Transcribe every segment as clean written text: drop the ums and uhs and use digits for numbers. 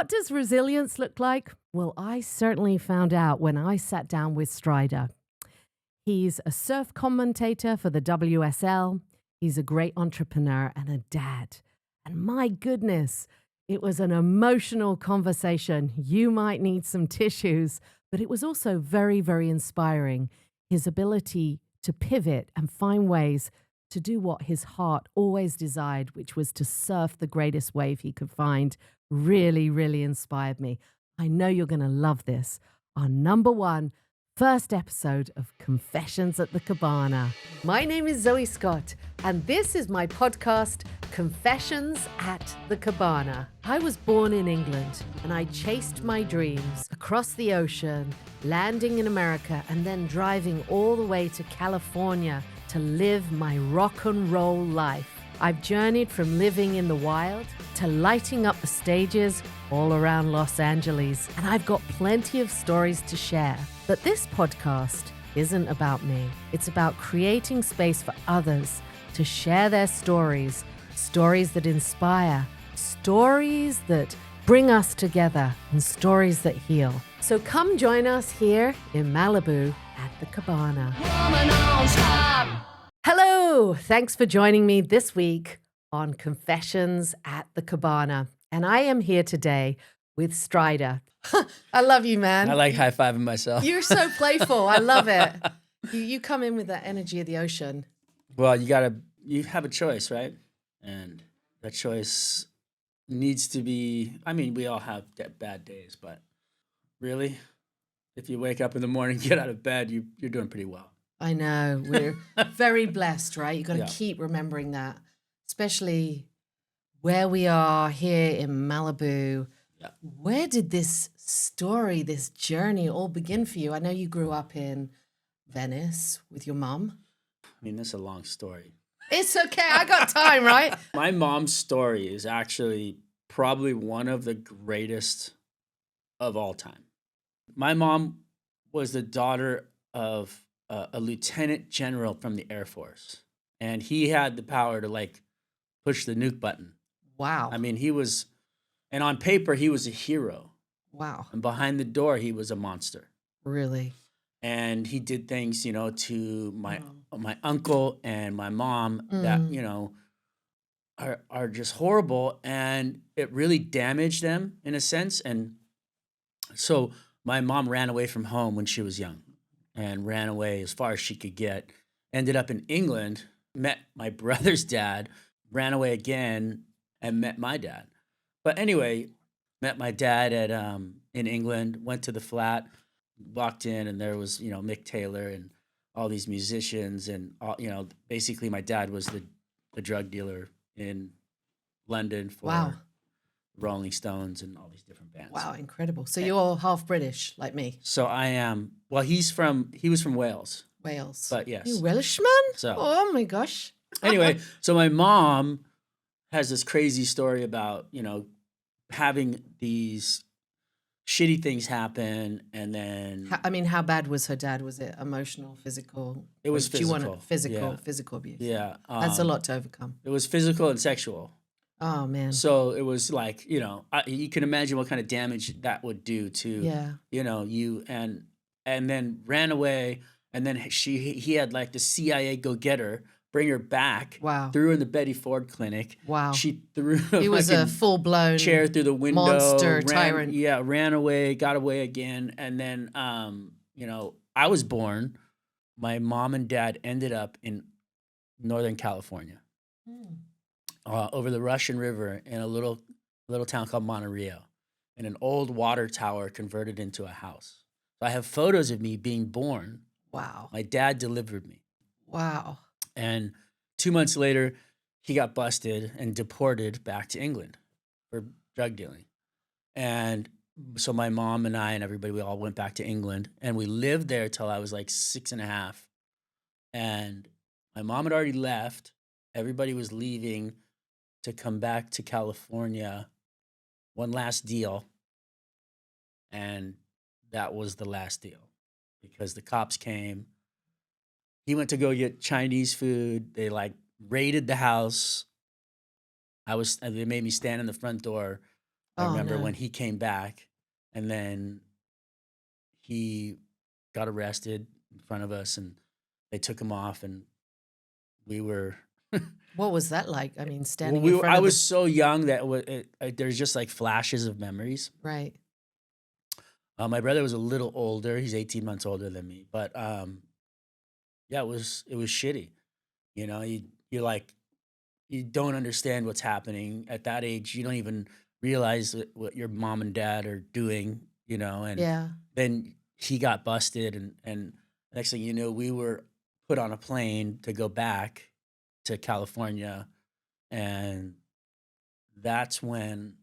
What does resilience look like? Well, I certainly found out when I sat down with Strider. He's a surf commentator for the WSL. He's a great entrepreneur and a dad. And my goodness, it was an emotional conversation. You might need some tissues, but it was also very, very inspiring. His ability to pivot and find ways to do what his heart always desired, which was to surf the greatest wave he could find, really, really inspired me. I know you're going to love this. Our number one first episode of Confessions at the Cabana. My name is Zoe Scott, and this is my podcast, Confessions at the Cabana. I was born in England, and I chased my dreams across the ocean, landing in America, and then driving all the way to California to live my rock and roll life. I've journeyed from living in the wild to lighting up the stages all around Los Angeles, and I've got plenty of stories to share. But this podcast isn't about me. It's about creating space for others to share their stories, stories that inspire, stories that bring us together, and stories that heal. So come join us here in Malibu at the Cabana. Hello, thanks for joining me this week on Confessions at the Cabana. And I am here today with Strider. I love you, man. I like high-fiving myself. You're so playful. I love it. You come in with that energy of the ocean. Well, you have a choice, right? And that choice needs to be, we all have bad days, but really, if you wake up in the morning, get out of bed, you're doing pretty well. I know. We're very blessed, right? You've got to keep remembering that, especially where we are here in Malibu. Yeah. Where did this story, this journey all begin for you? I know you grew up in Venice with your mom. This is a long story. It's okay. I got time, right? My mom's story is actually probably one of the greatest of all time. My mom was the daughter of a lieutenant general from the Air Force, and he had the power to push the nuke button. Wow. He was, and on paper, he was a hero. Wow. And behind the door, he was a monster. Really? And he did things, to my uncle and my mom that, are just horrible. And it really damaged them in a sense. And so my mom ran away from home when she was young and ran away as far as she could get. Ended up in England, met my brother's dad, ran away again, and met my dad. But anyway, met my dad at in England, went to the flat, walked in, and there was, Mick Taylor and all these musicians. And, basically my dad was the drug dealer in London for Rolling Stones and all these different bands. Wow, incredible. So you're all half British, like me. So I am, well, he was from Wales. Wales. But yes. You Welshman? So, oh my gosh. Anyway, so my mom has this crazy story about, having these shitty things happen, and then how bad was her dad? Was it emotional, physical? It was physical. Do you want physical abuse? Yeah. That's a lot to overcome. It was physical and sexual. Oh man. So it was you can imagine what kind of damage that would do to you, and then ran away, and then he had the CIA go get her, bring her back. Wow. Threw her in the Betty Ford clinic. Wow. She threw he was a full-blown chair through the window. Monster tyrant. Yeah, ran away, got away again. And then, I was born. My mom and dad ended up in Northern California, over the Russian River in a little town called Monterey, in an old water tower converted into a house. So I have photos of me being born. Wow. My dad delivered me. Wow. And 2 months later, he got busted and deported back to England for drug dealing. And so my mom and I and everybody, we all went back to England, and we lived there till I was 6.5. And my mom had already left. Everybody was leaving to come back to California. One last deal. And that was the last deal because the cops came. He went to go get Chinese food. They raided the house. They made me stand in the front door I Oh, remember when no. he came back, and then he got arrested in front of us, and they took him off, and we were What was that like? I mean, well, standing in front I of was the so young that there's just like flashes of memories. right. My brother was a little older; he's 18 months older than me, but yeah, it was shitty. You know, you're like you don't understand what's happening at that age. You don't even realize what your mom and dad are doing. You know, and Yeah. then he got busted, and next thing you know, we were put on a plane to go back to California, and that's when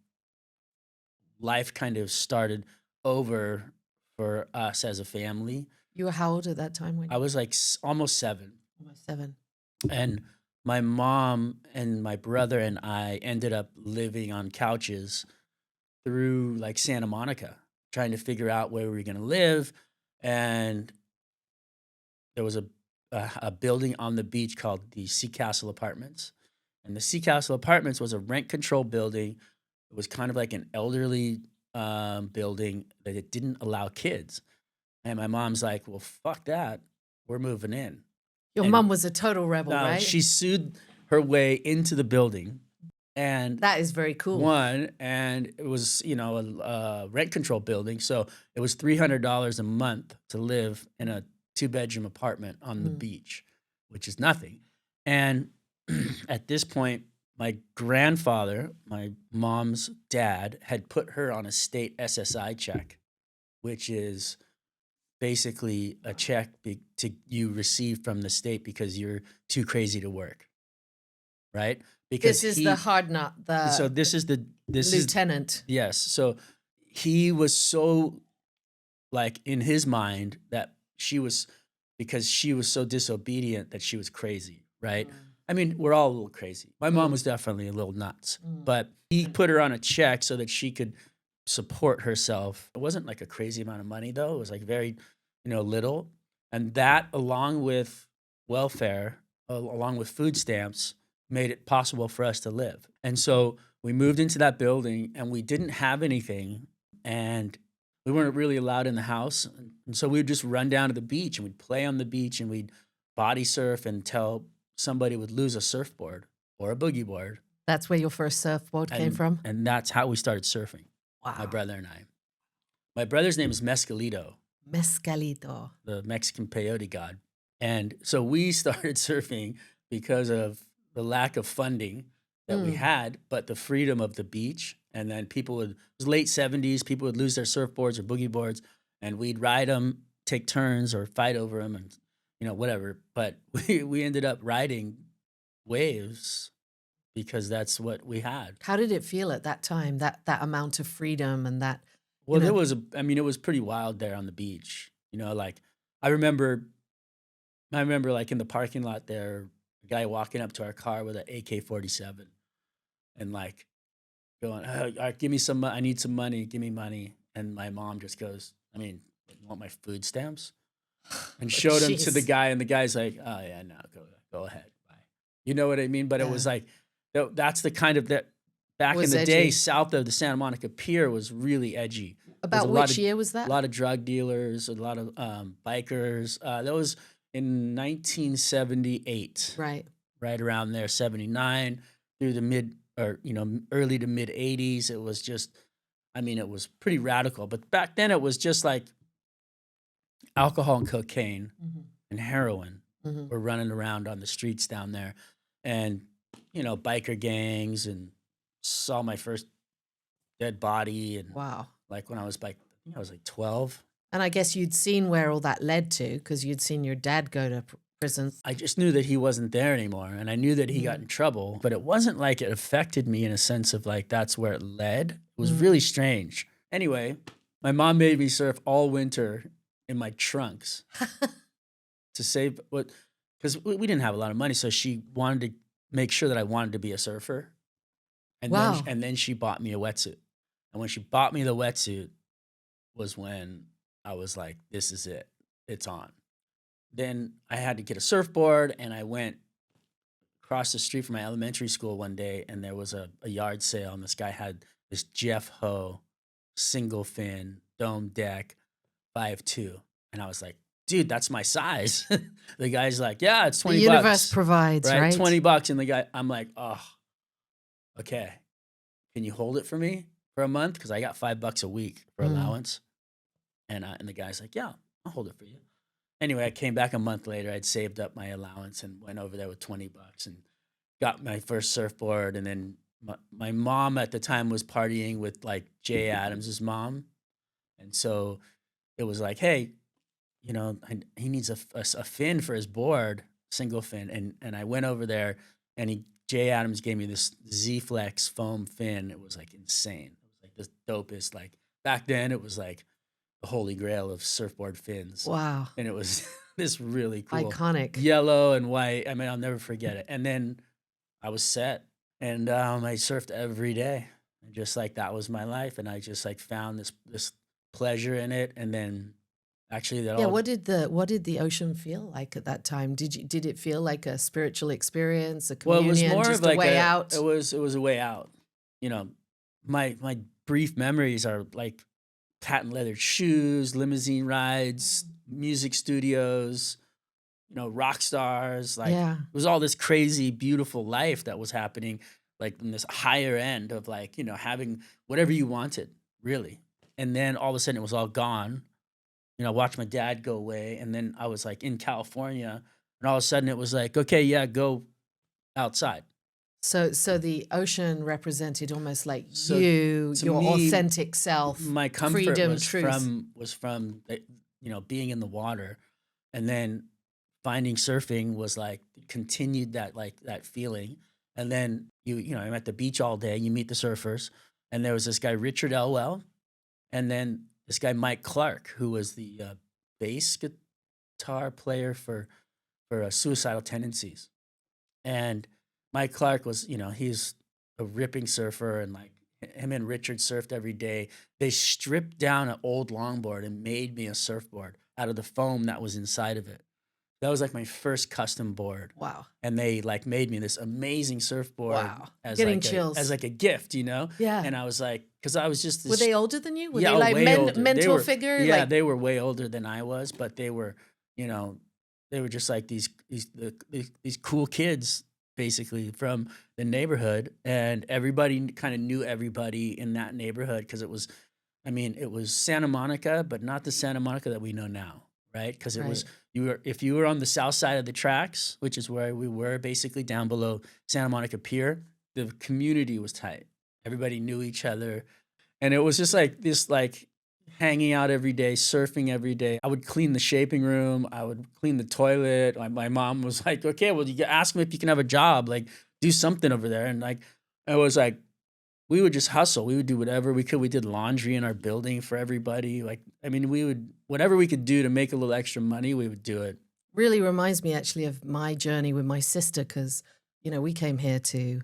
life kind of started over for us as a family. You were how old at that time when I was like almost 7, almost 7? and my mom and my brother and I ended up living on couches through like Santa Monica, trying to figure out where we were going to live. And there was a building on the beach called the Sea Castle Apartments, and the Sea Castle Apartments was a rent control building. It was kind of like an elderly building that it didn't allow kids. And my mom's like, "Well, fuck that, we're moving in." Your And mum was a total rebel, right? she sued her way into the building, and That is very cool. won. And it was, a rent control building, so it was $300 a month to live in a 2-bedroom apartment on the Mm. beach, which is nothing. And at this point, my grandfather, my mom's dad, had put her on a state SSI check, which is basically a check you receive from the state because you're too crazy to work, right? Because This is the hard nut, so the this is lieutenant. yes. So he was so like in his mind that because she was so disobedient that she was crazy, right? Mm. I mean, we're all a little crazy. My mom Mm. was definitely a little nuts, Mm. but he put her on a check so that she could support herself. It wasn't like a crazy amount of money though. It was like very, little. And that along with welfare, along with food stamps, made it possible for us to live. And so we moved into that building and we didn't have anything, and we weren't really allowed in the house. And so we would just run down to the beach and we'd play on the beach and we'd body surf until somebody would lose a surfboard or a boogie board. That's where your first surfboard came from? And that's how we started surfing, my Wow. brother and I. My brother's name is Mescalito, Mescalito. the Mexican peyote god. And so we started surfing because of the lack of funding that we Mm. had, but the freedom of the beach. And then it was late 70s, people would lose their surfboards or boogie boards, and we'd ride them, take turns, or fight over them, and, whatever. But we ended up riding waves because that's what we had. How did it feel at that time, that amount of freedom and that, Well, it was pretty wild there on the beach. Like I remember like in the parking lot there, a guy walking up to our car with an AK-47 and like going, "Oh, all right, give me some, I need some money, give me money." And my mom just goes, "I mean, you want my food stamps?" And showed him to the Jeez. guy, and the guy's like, "Oh yeah, no, go ahead, bye." You know what I mean? But it was Yeah. like, that's the kind of that back in Was the day, edgy. south of the Santa Monica Pier was really edgy. There's About which year was a that? lot of drug dealers, a lot of bikers. That was in 1978, Right. right around there, 79 through the early to mid 80s. It was just, I mean, it was pretty radical. But back then, it was just like alcohol and cocaine Mhm. and heroin Mhm. were running around on the streets down there, and biker gangs, and saw my first dead body, and Wow. like when I was like, I think I was like 12. And I guess you'd seen where all that led to because you'd seen your dad go to prison. I just knew that he wasn't there anymore, and I knew that he got Mm. in trouble, but it wasn't like it affected me in a sense of like that's where it led. It was Mm. really strange. Anyway, my mom made me surf all winter in my trunks to save what, because we didn't have a lot of money, so she wanted to make sure that I wanted to be a surfer, Wow. and then she bought me a wetsuit, and when she bought me the wetsuit was when I was like, this is it, it's on. Then I had to get a surfboard, and I went across the street from my elementary school one day, and there was a yard sale, and this guy had this Jeff Ho single fin dome deck 5'2", and I was like, dude, that's my size. The guy's like, yeah, it's The 20 universe bucks, provides, right? right? 20 bucks, and the guy, I'm like, oh, okay, can you hold it for me for a month? Because I got $5 a week for allowance, and the guy's like, yeah, I'll hold it for you. Anyway, I came back a month later. I'd saved up my allowance and went over there with 20 bucks and got my first surfboard. And then my mom at the time was partying with like Jay Adams's mom. And so it was like, hey, you know, he needs a fin for his board, single fin. And I went over there and Jay Adams gave me this Z-Flex foam fin. It was like insane. It was like the dopest. Like back then it was like the holy grail of surfboard fins. Wow. And it was this really cool Iconic. yellow and white. I mean, I'll never forget it. And then I was set, and I surfed every day, and just like that was my life. And I just like found this pleasure in it. And then actually that Yeah, all what did the ocean feel like at that time? Did it feel like a spiritual experience, a well, it was communion, more just of a like way out? it was a way out. You know, my brief memories are like patent leather shoes, limousine rides, music studios, you know, rock stars. Like Yeah. it was all this crazy, beautiful life that was happening, like in this higher end of like, you know, having whatever you wanted, really. And then all of a sudden it was all gone. You know, I watched my dad go away, and then I was like in California, and all of a sudden it was like, okay, yeah, go outside. So the ocean represented almost like So you, to your me, authentic self, my comfort freedom, was truth. from you know, being in the water, and then finding surfing was like continued that like that feeling. And then you know, I'm at the beach all day, you meet the surfers, and there was this guy Richard Elwell, and then this guy Mike Clark, who was the bass guitar player for Suicidal Tendencies. And Mike Clark was, you know, he's a ripping surfer, and like him and Richard surfed every day. They stripped down an old longboard and made me a surfboard out of the foam that was inside of it. That was like my first custom board. Wow. And they like made me this amazing surfboard Wow. as Getting like chills. a gift, you know? Yeah. And I was like, because I was just Were this they older than you? Were yeah, they oh, like way older. They mentor were figure? yeah, Like, they were way older than I was, but they were, you know, they were just like these cool kids basically from the neighborhood, and everybody kind of knew everybody in that neighborhood because it was, I mean, it was Santa Monica, but not the Santa Monica that we know now, right? Because it was right. if you were on the south side of the tracks, which is where we were, basically down below Santa Monica Pier, the community was tight. Everybody knew each other, and it was just like this, like hanging out every day, surfing every day. I would clean the shaping room. I would clean the toilet. My mom was like, okay, well, you ask him if you can have a job, like do something over there. And like, it was like, we would just hustle. We would do whatever we could. We did laundry in our building for everybody. Like, I mean, we would, whatever we could do to make a little extra money, we would do it. Really reminds me actually of my journey with my sister because, you know, we came here to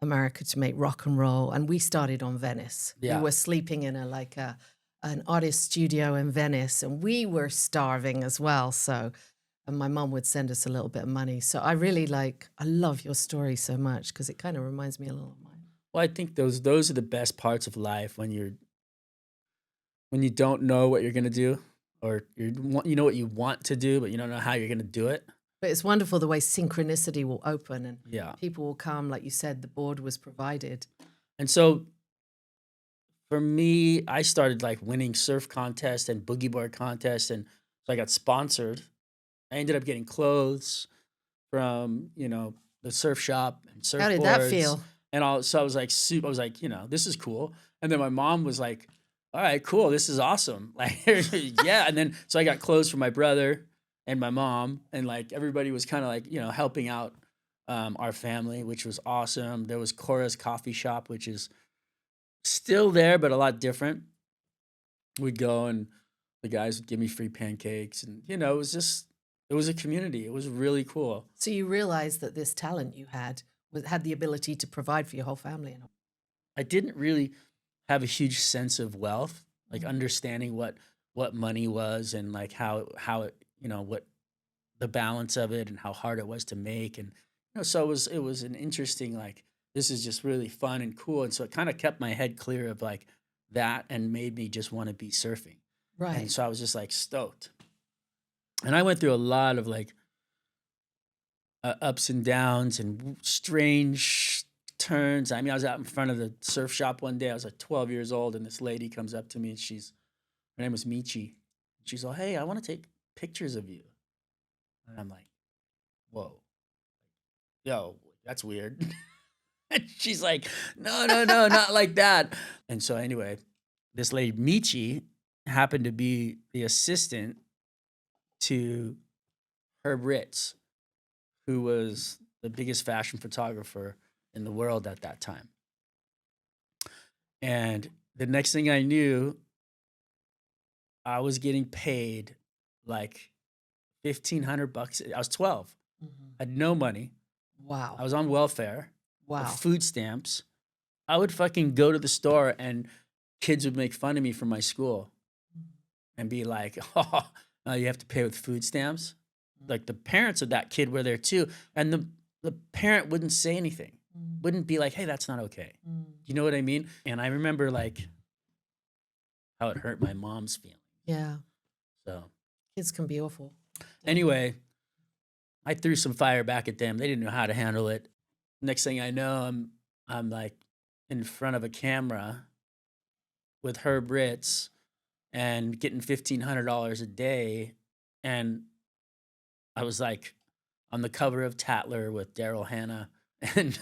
America to make rock and roll, and we started on Venice. Yeah. We were sleeping in an artist studio in Venice, and we were starving as well. So, and my mom would send us a little bit of money. So I really I love your story so much because it kind of reminds me a little of mine. Well, I think those are the best parts of life when you don't know what you're gonna do, or you know what you want to do, but you don't know how you're gonna do it. But it's wonderful the way synchronicity will open and Yeah. people will come. Like you said, the board was provided. And so for me, I started like winning surf contests and boogie board contests, and so I got sponsored. I ended up getting clothes from, you know, the surf shop and How did that surfboards feel? and all. So I was like, I was like, you know, this is cool. And then my mom was like, all right, cool, this is awesome. Like, yeah. And then so I got clothes from my brother and my mom, and like everybody was kind of like, you know, helping out our family, which was awesome. There was Cora's Coffee Shop, which is still there, but a lot different. We'd go, and the guys would give me free pancakes, and you know, it was a community. It was really cool. So you realized that this talent you had the ability to provide for your whole family. And I didn't really have a huge sense of wealth, like understanding what money was, and like how it, you know, what the balance of it and how hard it was to make. And you know, so it was an interesting like this is just really fun and cool. And so it kind of kept my head clear of like that and made me just want to be surfing. And Right. so I was just like stoked. And I went through a lot of like ups and downs and strange turns. I mean, I was out in front of the surf shop one day. I was like 12 years old, and this lady comes up to me, and her name was Michi. She's like, "Hey, I want to take pictures of you." And I'm like, "Whoa, yo, that's weird." And she's like, "No, no, no, not like that." And so anyway, this lady Michi happened to be the assistant to Herb Ritz, who was the biggest fashion photographer in the world at that time. And the next thing I knew, I was getting paid like $1,500. I was 12. Mhm. I had no money. I Wow. was on welfare, Wow. food stamps. I would fucking go to the store and kids would make fun of me from my school and be like, "Oh, you have to pay with food stamps." Like the parents of that kid were there too, and the parent wouldn't say anything, wouldn't be like, "Hey, that's not okay." You know what I mean? And I remember like how it hurt my mom's feelings. Yeah. So Kids can be awful. anyway, I threw some fire back at them. They didn't know how to handle it. Next thing I know, I'm like in front of a camera with Herb Ritz and getting $1,500 a day, and I was like on the cover of Tatler with Daryl Hannah and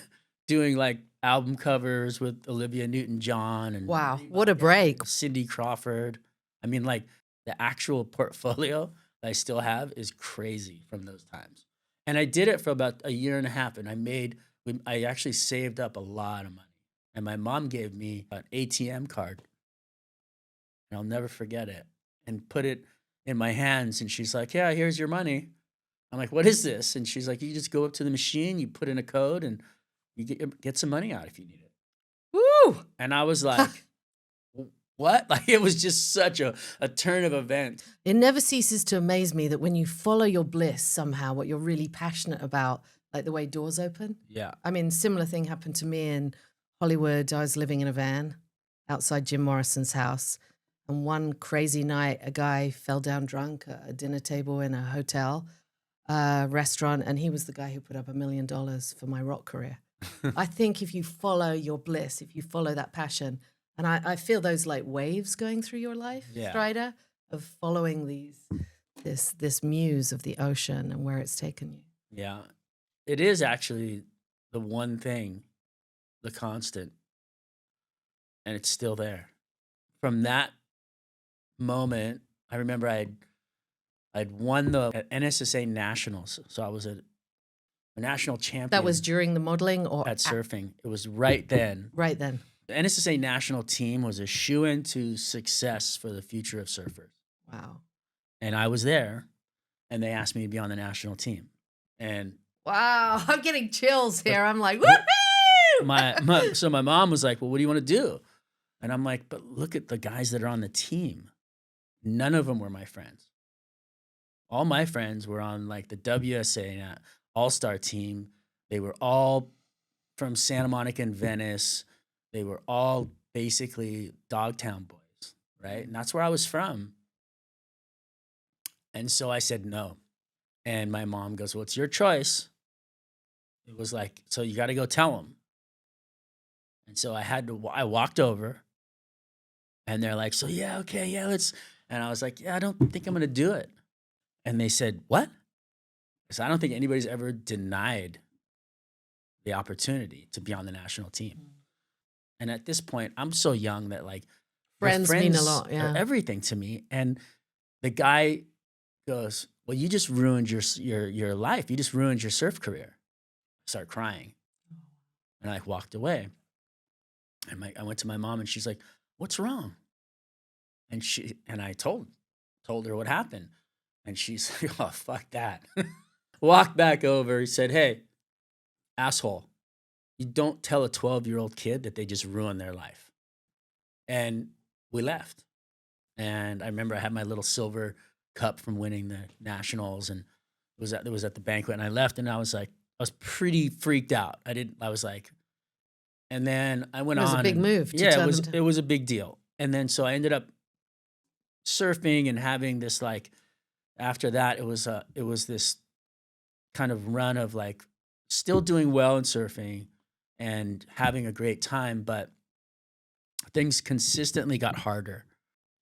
doing like album covers with Olivia Newton-John and Wow. What a break. Cindy Crawford. I mean, like the actual portfolio that I still have is crazy from those times. And I did it for about a year and a half, and I actually saved up a lot of money. And my mom gave me an ATM card, and I'll never forget it, and put it in my hands. And she's like, "Yeah, here's your money." I'm like, "What is this?" And she's like, "You just go up to the machine, you put in a code, and you get some money out if you need it." Woo! And I was like, what? Like, it was just such a turn of events. It never ceases to amaze me that when you follow your bliss somehow, what you're really passionate about, like the way doors open. Yeah. I mean, similar thing happened to me in Hollywood. I was living in a van outside Jim Morrison's house. And one crazy night, a guy fell down drunk at a dinner table in a hotel restaurant. And he was the guy who put up $1 million for my rock career. I think if you follow your bliss, if you follow that passion, and I feel those like waves going through your life, Yeah. Strider, of following this muse of the ocean and where it's taken you. Yeah. It is actually the one thing, the constant, and it's still there. From that moment, I remember I'd won the NSSA Nationals. So I was a national champion. That was during the modeling or at surfing. It was right then. Right then. The NSSA national team was a shoe-in to success for the future of surfers. Wow. And I was there, and they asked me to be on the national team. And wow, I'm getting chills here. I'm like, woohoo! So my mom was like, "Well, what do you want to do?" And I'm like, "But look at the guys that are on the team. None of them were my friends. All my friends were on like the WSA All-Star team. They were all from Santa Monica and Venice. They were all basically Dogtown boys, right? And that's where I was from. And so I said no. And my mom goes, "Well, it's your choice." It was like, "So you got to go tell them." And so I walked over, and they're like, "So yeah, okay, yeah, let's." And I was like, "Yeah, I don't think I'm going to do it." And they said, "What?" Because I don't think anybody's ever denied the opportunity to be on the national team. And at this point, I'm so young that like Friends mean a lot, yeah. are everything to me. And the guy goes, "Well, you just ruined your life. You just ruined your surf career." I start crying, and I like walked away. And I went to my mom, and she's like, "What's wrong?" And I told her what happened, and she's like, "Oh, fuck that." Walked back over. He said, "Hey, asshole, you don't tell a 12-year-old kid that they just ruined their life." And we left. And I remember I had my little silver cup from winning the nationals, and it was at the banquet. And I left, and I was pretty freaked out. I was like, And then I went It was a on big and move to yeah, turn them it was a big deal. And then so I ended up surfing and having this like after that it was this kind of run of like still doing well in surfing and having a great time, but things consistently got harder.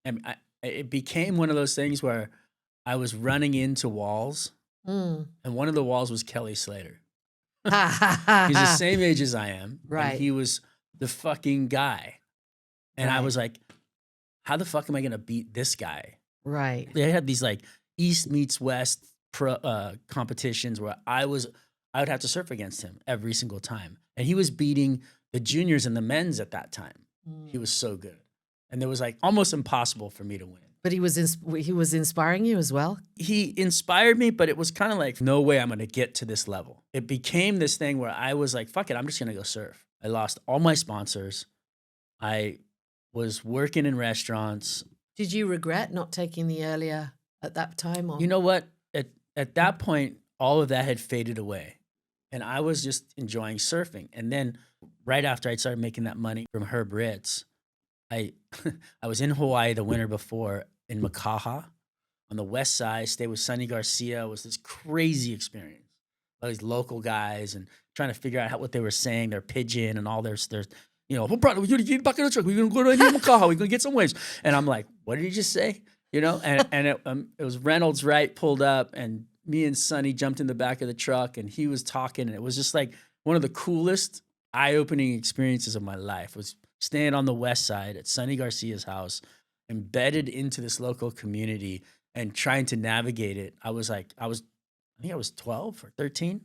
And it became one of those things where I was running into walls, Mm. and one of the walls was Kelly Slater. Ha, He's the same age as I am, and Right. he was the fucking guy. And I Right. was like, how the fuck am I gonna beat this guy? Right. They had these like East meets West competitions where I would have to surf against him every single time, and he was beating the juniors and the men's at that time. He was so good, and it was like almost impossible for me to win. But he was inspiring you as well? He inspired me, but it was kind of like, no way I'm going to get to this level. It became this thing where I was like, fuck it, I'm just going to go surf. I lost all my sponsors. I was working in restaurants. Did you regret not taking the earlier at that time? Or? You know what? At that point, all of that had faded away. And I was just enjoying surfing. And then right after I started making that money from Herb Ritz, I I was in Hawaii the winter before in Makaha on the west side, stayed with Sonny Garcia. It was this crazy experience. All these local guys and trying to figure out what they were saying, their pidgin and all their you know, brother, we're gonna get back in the truck. We're gonna go down here to Makaha. We're gonna get some waves. And I'm like, what did he just say? You know, and it was Reynolds Wright pulled up, and me and Sonny jumped in the back of the truck, and he was talking, and it was just like one of the coolest, eye-opening experiences of my life. Was staying on the west side at Sonny Garcia's house, embedded into this local community and trying to navigate it. I think I was 12 or 13.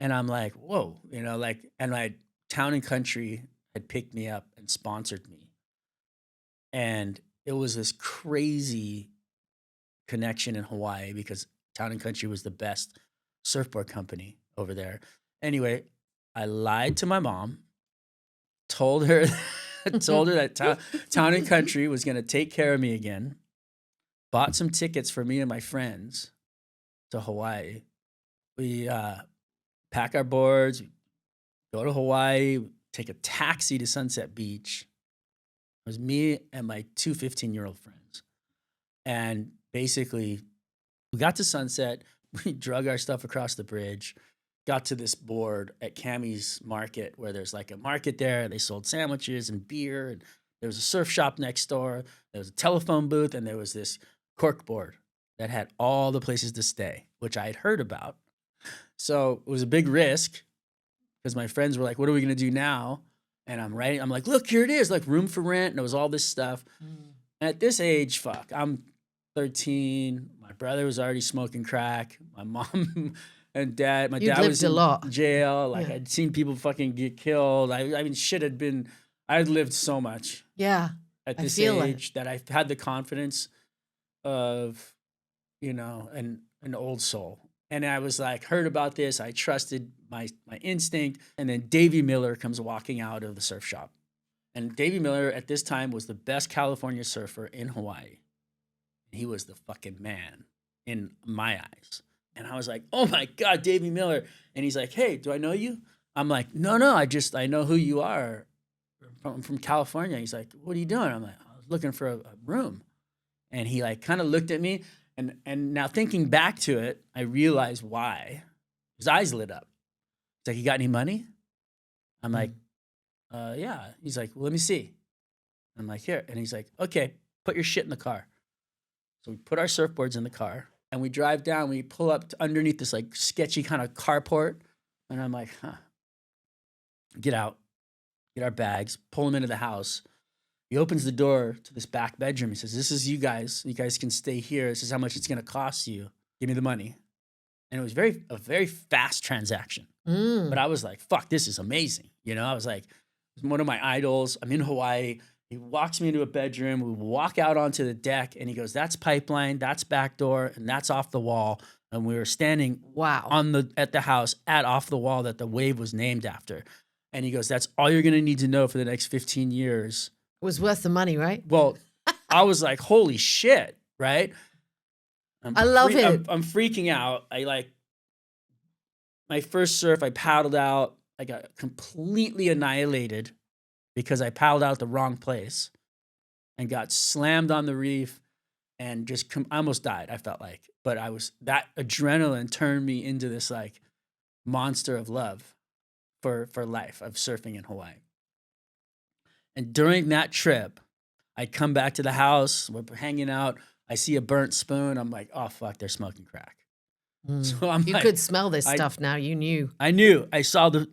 And I'm like, whoa, you know, like, and my Town and Country had picked me up and sponsored me. And it was this crazy connection in Hawaii because Town and Country was the best surfboard company over there. Anyway, I lied to my mom, told her that Town and Country was going to take care of me again, bought some tickets for me and my friends to Hawaii. We pack our boards, go to Hawaii, take a taxi to Sunset Beach. It was me and my two 15-year-old friends. And basically, we got to Sunset, we drug our stuff across the bridge, got to this board at Cammy's Market where there's like a market there. They sold sandwiches and beer, and there was a surf shop next door. There was a telephone booth, and there was this cork board that had all the places to stay, which I had heard about. So it was a big risk because my friends were like, what are we going to do now? And I'm like, look, here it is, like room for rent. And it was all this stuff. And at this age, fuck, I'm 13. My brother was already smoking crack. My mom and dad, my dad was in jail. Like I'd seen people fucking get killed. I mean, I'd lived so much. Yeah. At this age that I had the confidence of, you know, an old soul. And I was like, heard about this. I trusted my instinct. And then Davey Miller comes walking out of the surf shop. And Davey Miller at this time was the best California surfer in Hawaii. He was the fucking man in my eyes. And I was like, oh my God, Davey Miller. And he's like, hey, do I know you? I'm like, no, I know who you are. I'm from California. He's like, what are you doing? I'm like, I was looking for a room. And he like kind of looked at me. And now thinking back to it, I realized why. His eyes lit up. He's like, you got any money? I'm like, yeah. He's like, well, let me see. I'm like, here. And he's like, okay, put your shit in the car. So we put our surfboards in the car and we drive down. We pull up underneath this like sketchy kind of carport. And I'm like, get out, get our bags, pull them into the house. He opens the door to this back bedroom. He says, this is you guys. You guys can stay here. This is how much it's going to cost you. Give me the money. And it was a very fast transaction. But I was like, fuck, this is amazing. You know, I was like, one of my idols. I'm in Hawaii. He walks me into a bedroom. We walk out onto the deck and he goes, that's pipeline, that's back door, and that's off the wall. And we were standing at the house off the wall that the wave was named after. And he goes, that's all you're going to need to know for the next 15 years. It was worth the money, right? Well, I was like, holy shit, right? I love it. I'm freaking out. My first surf, I paddled out. I got completely annihilated because I paddled out the wrong place and got slammed on the reef and just I almost died, I felt like. But that adrenaline turned me into this like monster of love for life of surfing in Hawaii. And during that trip, I come back to the house, we're hanging out, I see a burnt spoon, I'm like, oh fuck, they're smoking crack. So I'm You like, could smell this stuff now. You knew. I knew. I saw the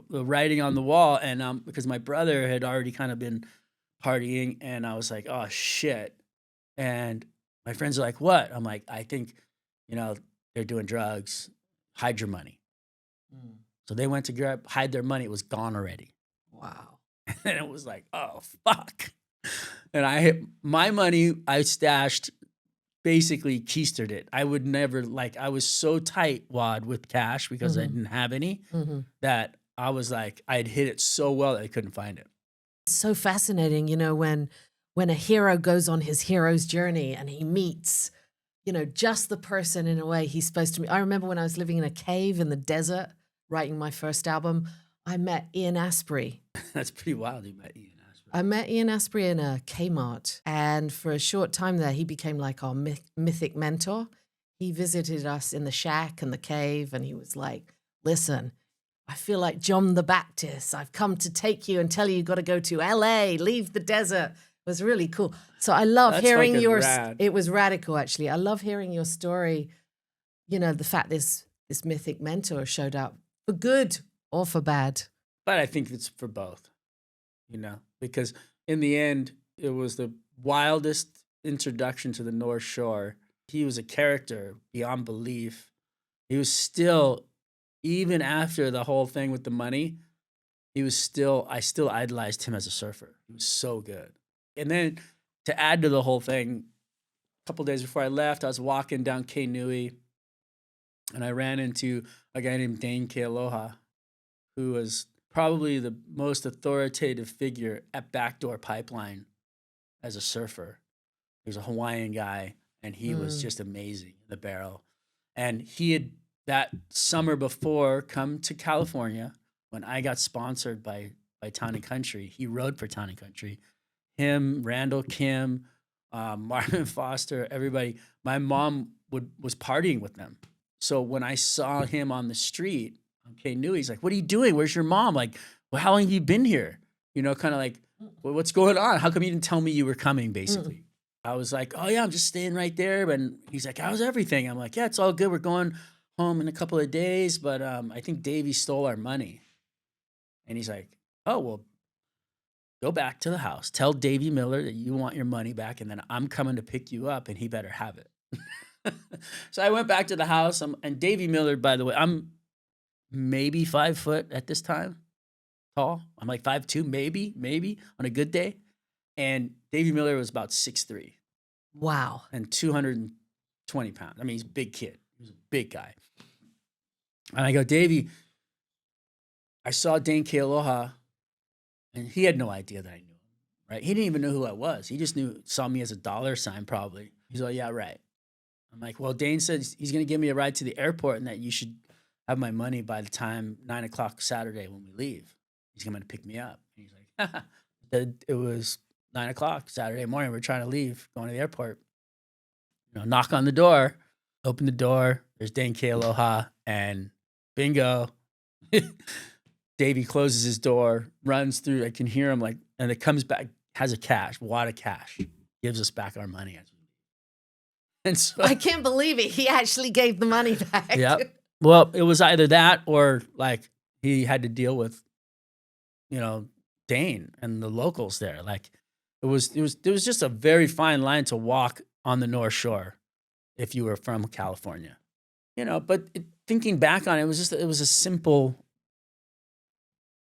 writing on the wall, and because my brother had already kind of been partying, and I was like, oh shit. And my friends are like, what? I'm like, I think, they're doing drugs. Hide your money. So they went to hide their money. It was gone already. Wow. And it was like, oh fuck. And I hit my money. I stashed, basically keistered it. I would never I was so tight wad with cash because I didn't have any that I was like, I'd hit it so well that I couldn't find it. It's so fascinating, when a hero goes on his hero's journey and he meets, just the person in a way he's supposed to meet. I remember when I was living in a cave in the desert, writing my first album, I met Ian Asprey. That's pretty wild. You met Ian Asprey. I met Ian Asprey in a Kmart, and for a short time there, he became like our mythic mentor. He visited us in the shack and the cave, and he was like, listen, I feel like John the Baptist. I've come to take you and tell you got to go to LA, leave the desert. It was really cool. So I love hearing yours. It was radical, actually. I love hearing your story. The fact this mythic mentor showed up for good or for bad. But I think it's for both, because in the end, it was the wildest introduction to the North Shore. He was a character beyond belief. He was still, even after the whole thing with the money, I still idolized him as a surfer. He was so good. And then to add to the whole thing, a couple days before I left, I was walking down K Nui, and I ran into a guy named Dane Kealoha, who was probably the most authoritative figure at Backdoor Pipeline as a surfer. He was a Hawaiian guy, and he was just amazing in the barrel. And he had, that summer before, come to California when I got sponsored by Town & Country. He rode for Town & Country. Him, Randall Kim, Marvin Foster, everybody. My mom was partying with them. So when I saw him on the street, okay, he's like, what are you doing? Where's your mom? Like, well, how long have you been here? Kind of like, well, what's going on? How come you didn't tell me you were coming, basically? I was like, oh, yeah, I'm just staying right there. And he's like, how's everything? I'm like, yeah, it's all good. We're going home in a couple of days, but I think Davey stole our money. And he's like, oh, well, go back to the house. Tell Davey Miller that you want your money back, and then I'm coming to pick you up, and he better have it. So I went back to the house, and Davey Miller, by the way, I'm maybe 5 foot at this time tall. I'm like 5'2", maybe on a good day. And Davey Miller was about 6'3". Wow. And 220 pounds. I mean, he's a big kid. He was a big guy. And I go, Davey, I saw Dane Kealoha, and he had no idea that I knew him, right? He didn't even know who I was. He just saw me as a dollar sign, probably. He's like, yeah, right. I'm like, well, Dane said he's going to give me a ride to the airport and that you should have my money by the time 9 o'clock Saturday when we leave. He's coming to pick me up. And he's like, haha. It was 9 o'clock Saturday morning. We're trying to leave, going to the airport. Knock on the door, open the door. There's Dane Kealoha, and bingo. Davey closes his door, runs through. I can hear him and it comes back, has a wad of cash, gives us back our money. And so, I can't believe it. He actually gave the money back. Yep. Well, it was either that or he had to deal with, Dane and the locals there. It was just a very fine line to walk on the North Shore if you were from California, but thinking back on it, it was a simple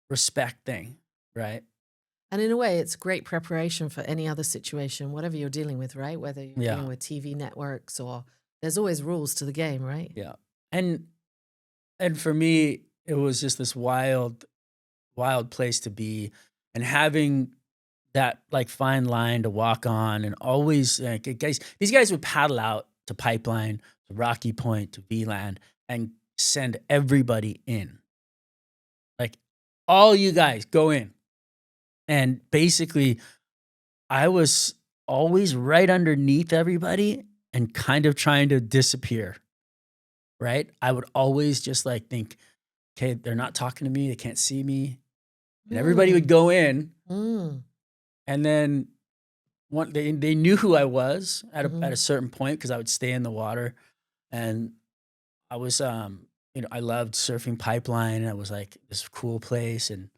respect thing, right? And in a way, it's great preparation for any other situation, whatever you're dealing with, right? Whether you're dealing with TV networks or there's always rules to the game, right? Yeah. And for me, it was just this wild place to be, and having that fine line to walk on, and always these guys would paddle out to Pipeline, to Rocky Point, to V-Land, and send everybody in. all you guys go in. And basically, I was always right underneath everybody and kind of trying to disappear, right? I would always just like think, okay, they're not talking to me. They can't see me. And everybody would go in. Mm. And then they knew who I was at Mm-hmm. a certain point because I would stay in the water. And I was, I loved surfing Pipeline. It was like this cool place. And,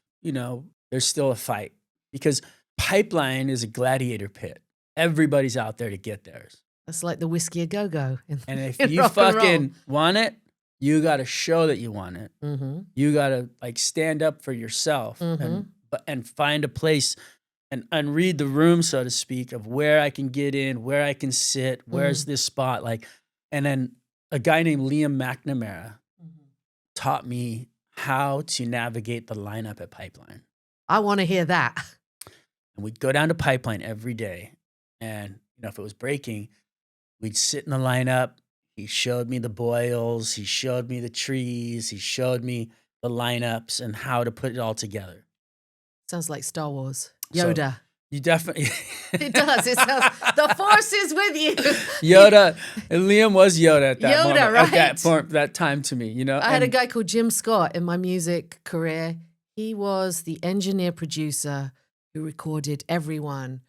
there's still a fight because Pipeline is a gladiator pit. Everybody's out there to get theirs. That's like the Whiskey A Go-Go. And if in you rock and roll. fucking want it, you got to show that you want it. Mm-hmm. You got to like stand up for yourself and find a place and read the room, so to speak, of where I can get in, where I can sit, where's this spot. And then a guy named Liam McNamara taught me how to navigate the lineup at Pipeline. I want to hear that. And we'd go down to Pipeline every day. And, if it was breaking, we'd sit in the lineup. He showed me the boils. He showed me the trees. He showed me the lineups and how to put it all together. Sounds like Star Wars. Yoda. So you definitely... It does. It sounds... The Force is with you. Yoda. And Liam was Yoda at that moment. Right? At that time to me, I had a guy called Jim Scott in my music career. He was the engineer-producer who recorded everyone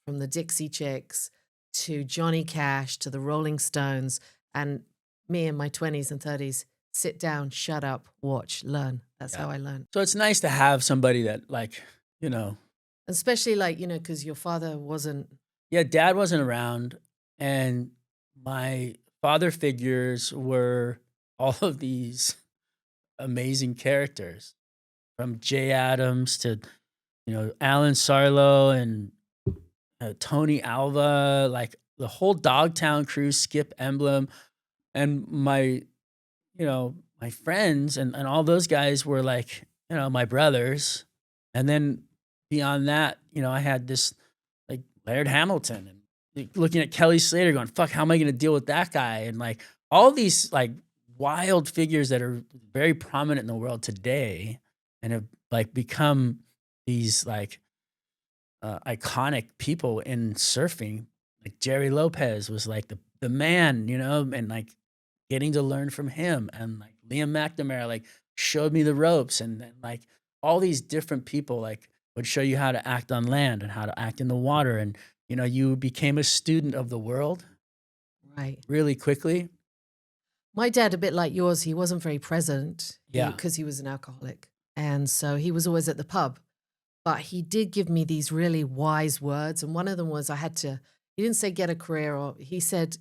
from the Dixie Chicks to Johnny Cash to the Rolling Stones, and me in my 20s and 30s, sit down, shut up, watch, learn. That's how I learned. So it's nice to have somebody that especially because your father wasn't. Yeah, Dad wasn't around, and my father figures were all of these amazing characters, from Jay Adams to, Alan Sarlo and Tony Alva, like the whole Dogtown crew, Skip Emblem, and my friends and all those guys were like, my brothers. And then beyond that, I had this like Laird Hamilton and looking at Kelly Slater going, fuck, how am I going to deal with that guy? And like all these like wild figures that are very prominent in the world today and have like become these like iconic people in surfing. Like Jerry Lopez was like the man, and like getting to learn from him, and like Liam McNamara like showed me the ropes, and then like all these different people like would show you how to act on land and how to act in the water, and you became a student of the world Right. really quickly. My dad, a bit like yours, he wasn't very present. Yeah. Because he was an alcoholic. And so he was always at the pub. But he did give me these really wise words. And one of them was he didn't say get a career, or he said,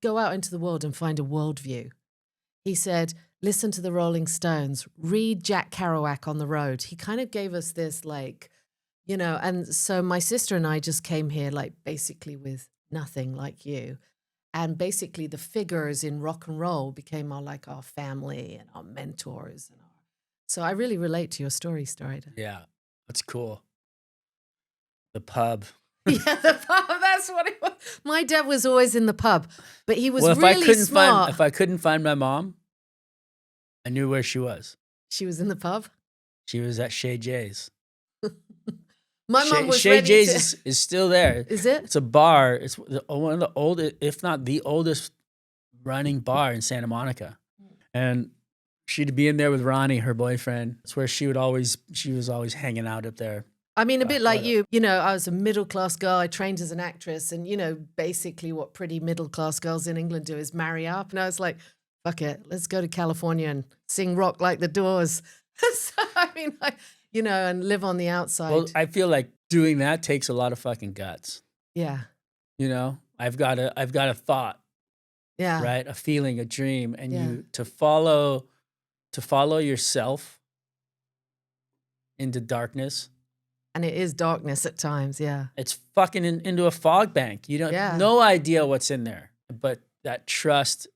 go out into the world and find a worldview. He said, listen to the Rolling Stones, read Jack Kerouac on the road. He kind of gave us this and so my sister and I just came here like basically with nothing like you. And basically the figures in rock and roll became our family and our mentors. So I really relate to your story, Strider. Yeah, that's cool. The pub. Yeah, the pub, that's what it was. My dad was always in the pub, but he was if really smart. If I couldn't find my mom, I knew where she was. She was in the pub? She was at Shay J's. My mom was Shay ready J's to... is still there. Is it? It's a bar. It's one of the oldest, if not the oldest, running bar in Santa Monica. And she'd be in there with Ronnie, her boyfriend. That's where she was always hanging out up there. I mean, a bit like you. I was a middle-class girl. I trained as an actress. And, basically what pretty middle-class girls in England do is marry up. And I was like, fuck it. Let's go to California and sing Rock Like the Doors. So, I mean, and live on the outside. Well, I feel like doing that takes a lot of fucking guts. Yeah. I've got a thought. Yeah. Right? A feeling, a dream. And you to follow yourself into darkness. And it is darkness at times, yeah. It's fucking into a fog bank. You don't no idea what's in there. But that trust,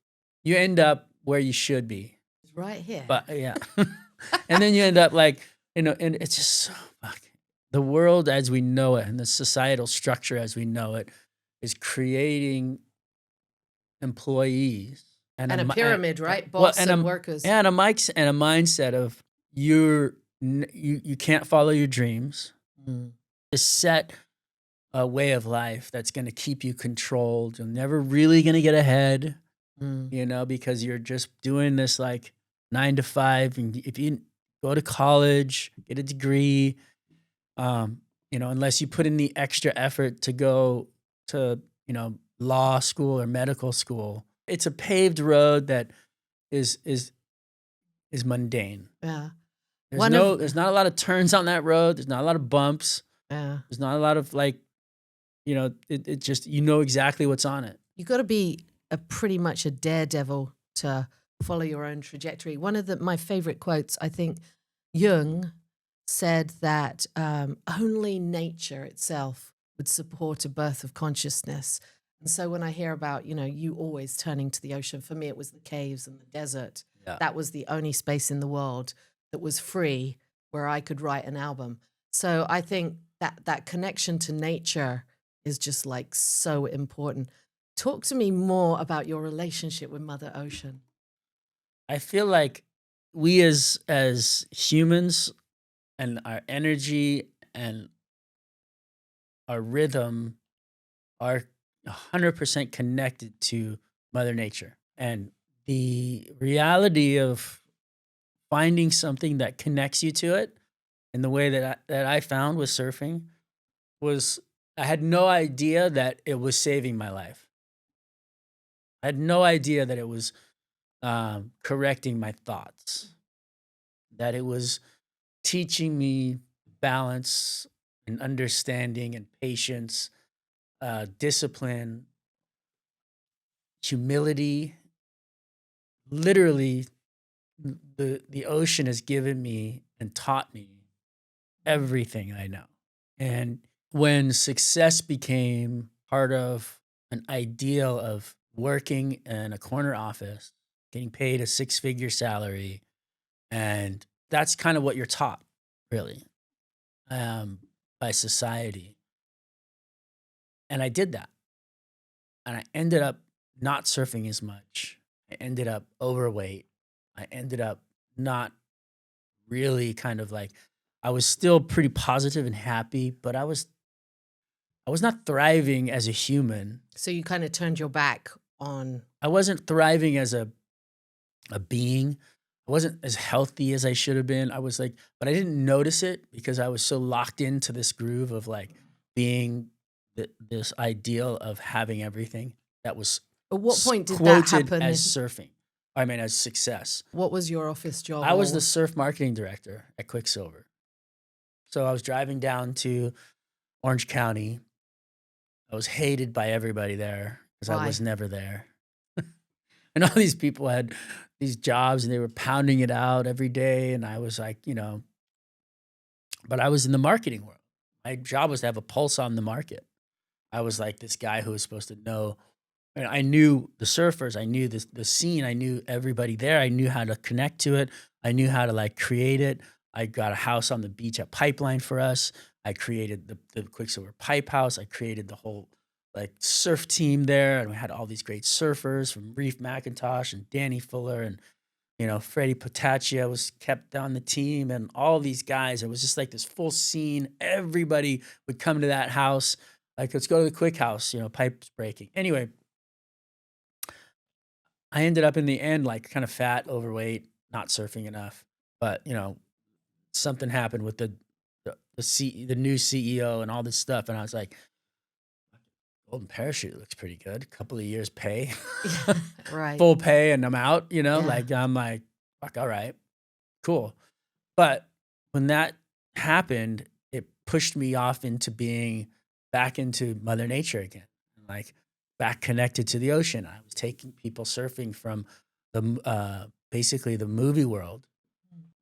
you end up where you should be. It's right here. But yeah. And then you end up like, and it's just so fucking, the world as we know it and the societal structure as we know it is creating employees and a pyramid, right? Boss and workers. And a mindset of you're you can't follow your dreams. Mm, To set a way of life that's going to keep you controlled. You're never really going to get ahead, mm, because you're just doing this like 9 to 5. And if you go to college, get a degree, unless you put in the extra effort to go to, law school or medical school, it's a paved road that is is mundane. yeah. There's One of no there's not a lot of turns on that road. There's not a lot of bumps. yeah. There's not a lot of like, it just exactly what's on it. You got to be a pretty much a daredevil to follow your own trajectory. One of my favorite quotes, I think Jung said that only nature itself would support a birth of consciousness. And so when I hear about, you always turning to the ocean, for me, it was the caves and the desert. Yeah. That was the only space in the world that was free where I could write an album. So I think that connection to nature is just like so important. Talk to me more about your relationship with Mother Ocean. I feel like we as humans and our energy and our rhythm are 100% connected to Mother Nature. And the reality of finding something that connects you to it in the way that I found with surfing was I had no idea that it was saving my life. I had no idea that it was correcting my thoughts, that it was teaching me balance and understanding and patience, discipline, humility. Literally, the ocean has given me and taught me everything I know. And when success became part of an ideal of working in a corner office, getting paid a 6-figure salary, and that's kind of what you're taught, really, by society. And I did that. And I ended up not surfing as much. I ended up overweight. I ended up not really kind of like, I was still pretty positive and happy, but I was not thriving as a human. So you kind of turned your back on. I wasn't thriving as a being. I wasn't as healthy as I should have been. I was like, but I didn't notice it because I was so locked into this groove of like being this ideal of having everything that was At what point did that quoted happen? as surfing. I mean, as success. What was your office job? I was or- the surf marketing director at Quicksilver. So I was driving down to Orange County. I was hated by everybody there because I Why? was never there. And all these people had these jobs and they were pounding it out every day. And I was like, but I was in the marketing world. My job was to have a pulse on the market. I was like this guy who was supposed to know. And I knew the surfers. I knew the scene. I knew everybody there. I knew how to connect to it. I knew how to like create it. I got a house on the beach at Pipeline for us. I created the Quicksilver Pipe House. I created the whole like surf team there, and we had all these great surfers from Reef McIntosh and Danny Fuller and Freddie Potaccia was kept on the team, and all these guys. It was just like this full scene. Everybody would come to that house. Like, let's go to the Quick House. Pipes breaking. Anyway, I ended up in the end like kind of fat, overweight, not surfing enough. But something happened with the new CEO and all this stuff, and I was like, Golden Parachute looks pretty good. A couple of years pay, Right. full pay, and I'm out. Yeah. Like I'm like, fuck, all right, cool. But when that happened, it pushed me off into being back into Mother Nature again, like back connected to the ocean. I was taking people surfing from basically the movie world,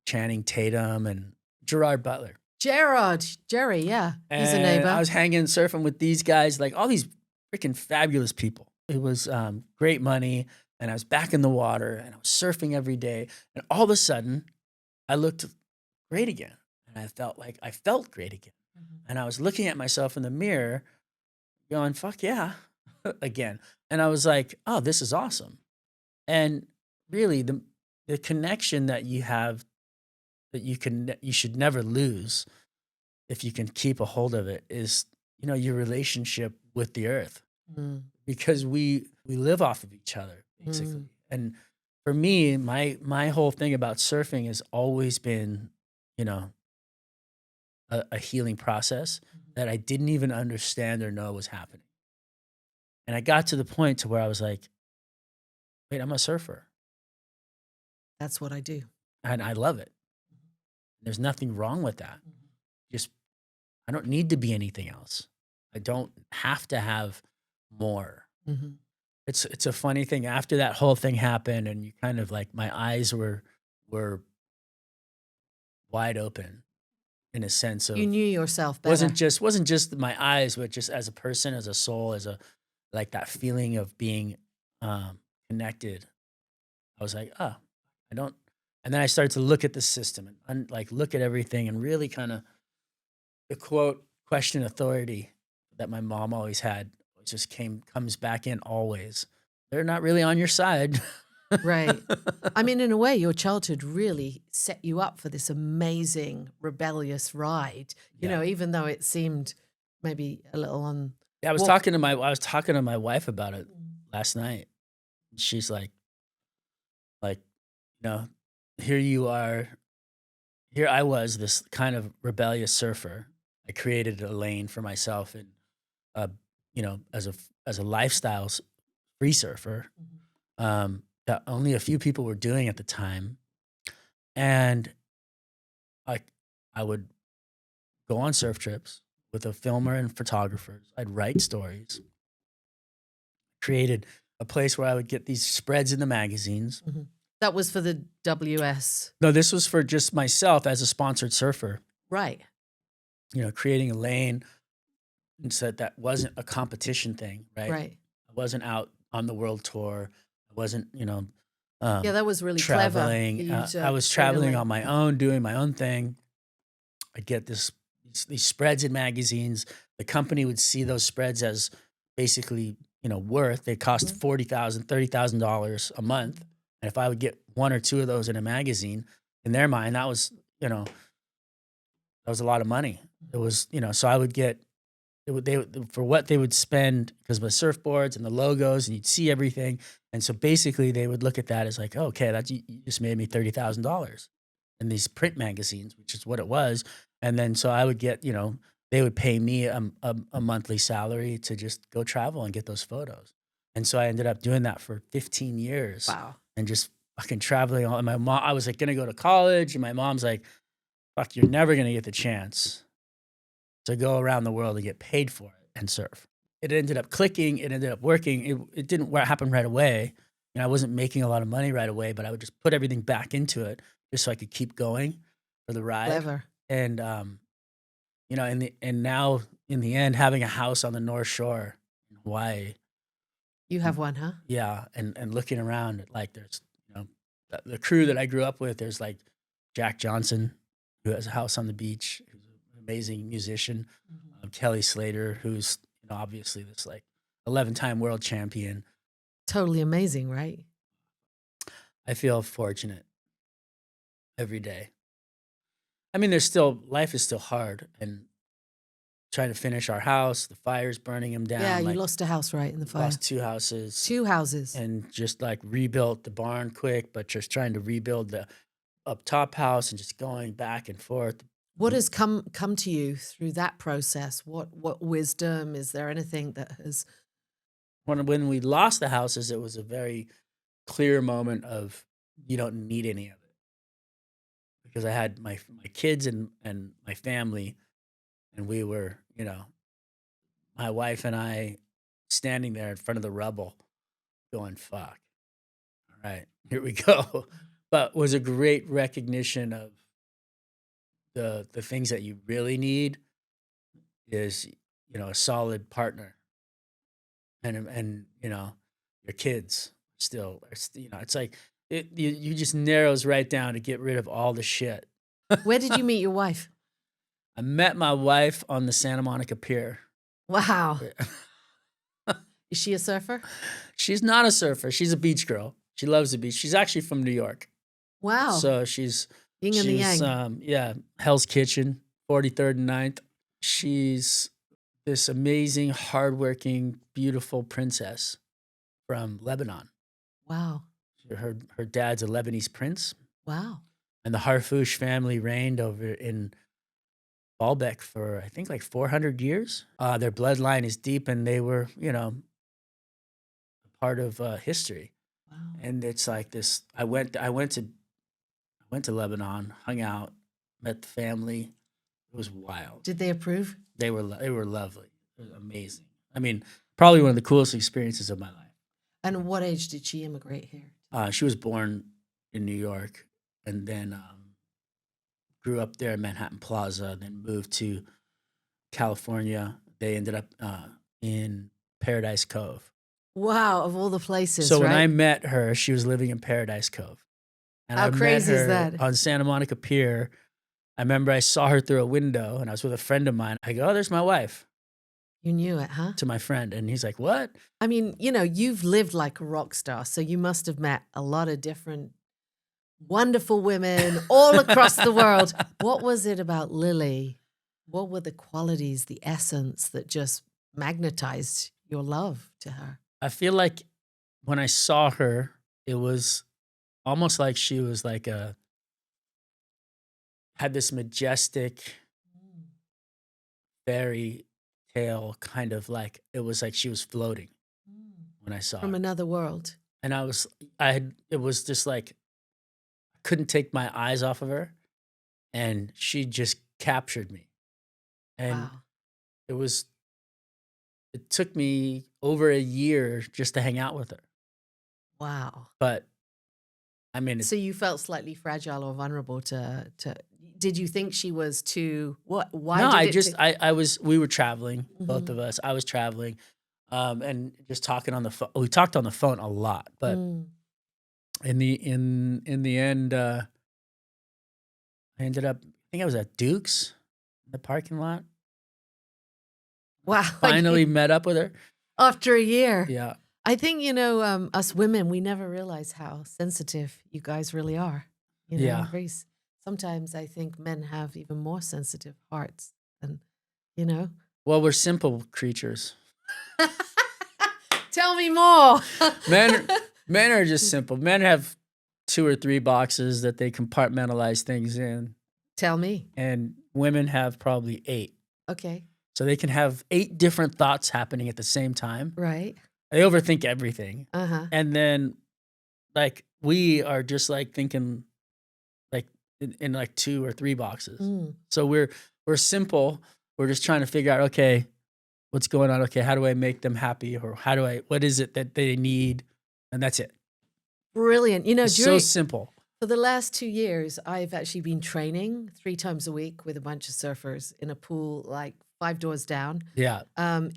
Channing Tatum and Gerard Butler. Jerry, yeah. He's a And neighbor. I was hanging, surfing with these guys, like all these freaking fabulous people. It was great money, and I was back in the water, and I was surfing every day. And all of a sudden, I looked great again, and I felt great again. And I was looking at myself in the mirror, going, "Fuck yeah," again. And I was like, "Oh, this is awesome." And really, the connection that you have that you should never lose if you can keep a hold of it is, your relationship with the earth, Mm. because we live off of each other basically. And for me, my whole thing about surfing has always been, you know, a healing process that I didn't even understand or know was happening. And I got to the point to where I was like, wait, I'm a surfer That's what I do. and I love it. There's nothing wrong with that. Just, I don't need to be anything else. I don't have to have more. Mhm. It's a funny thing. After that whole thing happened, and you kind of like, my eyes were wide open in a sense You of, knew yourself wasn't better. just my eyes, but just as a person, as a soul, as a, like, that feeling of being connected. I was like, oh, I don't. And then I started to look at the system and like look at everything and really kind of, the quote, question authority that my mom always had just comes back in always. They're not really on your side. Right. I mean, in a way, your childhood really set you up for this amazing, rebellious ride, Yeah. even though it seemed maybe a little on. Yeah, I was Well, talking to my wife about it last night. She's like, you know, here you are, here I was, this kind of rebellious surfer. I created a lane for myself and, uh, as a lifestyle free surfer, that only a few people were doing at the time. And like, I would go on surf trips with a filmer and photographers. I'd write stories, created a place where I would get these spreads in the magazines. Mhm. That was for the WS. No, this was for just myself as a sponsored surfer, Right. creating a lane, and said that wasn't a competition thing, right? Right. I wasn't out on the world tour. I wasn't, Yeah, that was really clever for traveling. you I to was create a traveling lane. on my own, doing my own thing. I'd get these spreads in magazines. The company would see those spreads as basically, worth. They cost $40,000, $30,000 a month. And if I would get one or two of those in a magazine, in their mind, that was a lot of money. It was, so I would get, for what they would spend, because of the surfboards and the logos, and you'd see everything. And so basically they would look at that as like, oh, okay, you just made me $30,000 in these print magazines, which is what it was. And then so I would get, they would pay me a monthly salary to just go travel and get those photos. And so I ended up doing that for 15 years Wow. and just fucking traveling. And my mom, I was like gonna go to college, and my mom's like, fuck, you're never gonna get the chance to go around the world and get paid for it and surf. It ended up clicking. It ended up working. It didn't happen right away. I wasn't making a lot of money right away, but I would just put everything back into it just so I could keep going for the ride. Clever. And and now in the end, having a house on the North Shore in Hawaii, You have one, huh? yeah, and looking around, like, there's, the crew that I grew up with. There's like Jack Johnson, who has a house on the beach, who's an amazing musician. Kelly Slater, who's, obviously this like 11-time world champion. Totally amazing, right? I feel fortunate every day. I mean, life is still hard, and trying to finish our house, the fire's burning him down. Yeah, you Like, lost a house, right, in the fire. lost 2 houses. 2 houses. And just like rebuilt the barn quick, but just trying to rebuild the up top house and just going back and forth. What has come to you through that process? What wisdom? Is there anything that has? When we lost the houses, it was a very clear moment of, you don't need any of it, because I had my kids and my family, and we were, my wife and I, standing there in front of the rubble going, fuck, all right, here we go. But was a great recognition of the things that you really need is, a solid partner, and your kids still are it's like, you just narrows right down to get rid of all the shit. Where did you meet your wife? I met my wife on the Santa Monica Pier. Wow. Is she a surfer? She's not a surfer. She's a beach girl. She loves the beach. She's actually from New York. Wow. So she's Yin and the She's yang. yeah, Hell's Kitchen, 43rd and Ninth. She's this amazing, hardworking, beautiful princess from Lebanon. Wow. Her dad's a Lebanese prince, Wow. and the Harfouche family reigned over in Baalbek for I think like 400 years. Their bloodline is deep, and they were, part of history. Wow. And it's like this. I went to Lebanon, hung out, met the family. It was wild. Did they approve? They were lovely. It was amazing. I mean, probably one of the coolest experiences of my life. And what age did she immigrate here? She was born in New York, and then grew up there in Manhattan Plaza, then moved to California. They ended up in Paradise Cove. Wow, of all the places, So when I right? met her, she was living in Paradise Cove. And How I met crazy is her that? on Santa Monica Pier. I remember I saw her through a window, and I was with a friend of mine. I go, "Oh, there's my wife," You knew it, huh? to my friend. And he's like, "What?" I mean, you've lived like a rock star, so you must have met a lot of different wonderful women all across the world. What was it about Lily? What were the qualities, the essence that just magnetized your love to her? I feel like when I saw her, it was almost like she was like had this majestic fairy tale kind of like, it was like she was floating when I saw From her. another world. And it was just like, I couldn't take my eyes off of her, and she just captured me. And Wow. it took me over a year just to hang out with her. Wow. But I mean, So you felt slightly fragile or vulnerable to did you think she was too why no, did it we were traveling, both Mhm. of us. I was traveling, and just talking on the phone. We talked on the phone a lot, but Mm. in the end, I ended up. I think I was at Duke's in the parking lot. Wow. Finally met up with her. After a year. Yeah, I think, us women, we never realize how sensitive you guys really are. yeah. Sometimes I think men have even more sensitive hearts than, you know. Well, we're simple creatures. Tell me more. Men are just simple. Men have 2 or 3 boxes that they compartmentalize things in, Tell me. and women have probably 8. Okay. So they can have 8 different thoughts happening at the same time. Right. They overthink everything. Uh-huh. And then, like, we are just like thinking like in like 2 or 3 boxes. Mm. So we're simple. We're just trying to figure out, okay, what's going on? Okay, how do I make them happy? Or what is it that they need? And that's it. Brilliant. It's so simple. For the last 2 years, I've actually been training 3 times a week with a bunch of surfers in a pool like 5 doors down. Yeah.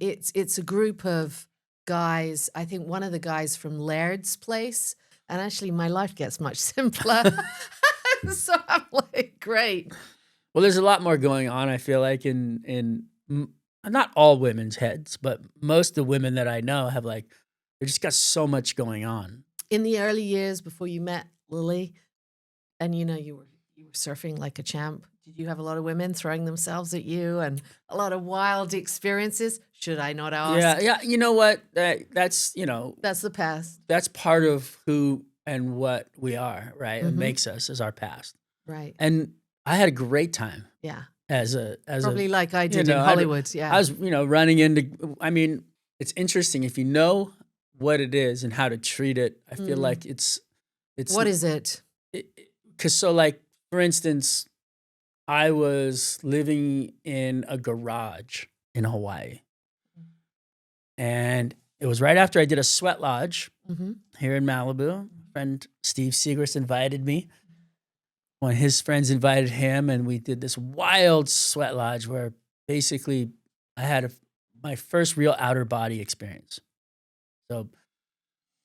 It's a group of guys. I think one of the guys from Laird's place, and actually my life gets much simpler. So I'm like, great. Well, there's a lot more going on, I feel like, not all women's heads, but most of the women that I know have like, they just got so much going on. In the early years before you met Lily, and you were surfing like a champ, did you have a lot of women throwing themselves at you and a lot of wild experiences? Should I not ask? Yeah. You know what? That's That's the past. that's part of who and what we are, right? It Mhm. makes us as our past. Right. And I had a great time Yeah. as a Probably like I did in I had- Hollywood. Yeah. I was, running into. I mean, it's interesting if you know what it is and how to treat it. I feel like it's What is it? because so like for instance, I was living in a garage in Hawaii, and it was right after I did a sweat lodge Mm-hmm. here in Malibu. Friend Steve Segrist invited me. One of his friends invited him, and we did this wild sweat lodge where basically I had my first real outer body experience. So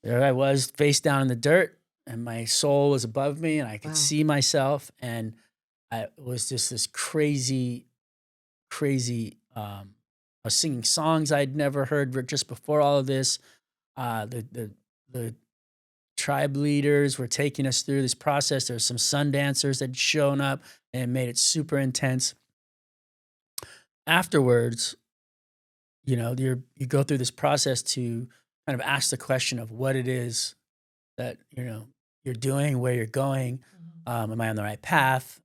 there I was, face down in the dirt, and my soul was above me, and I could Wow. see myself, and it was just this crazy, crazy. I was singing songs I'd never heard just before all of this. The tribe leaders were taking us through this process. There's some sun dancers that had shown up and made it super intense. Afterwards, you know, you go through this process to kind of ask the question of what it is that, you know, you're doing, where you're going. Am I on the right path?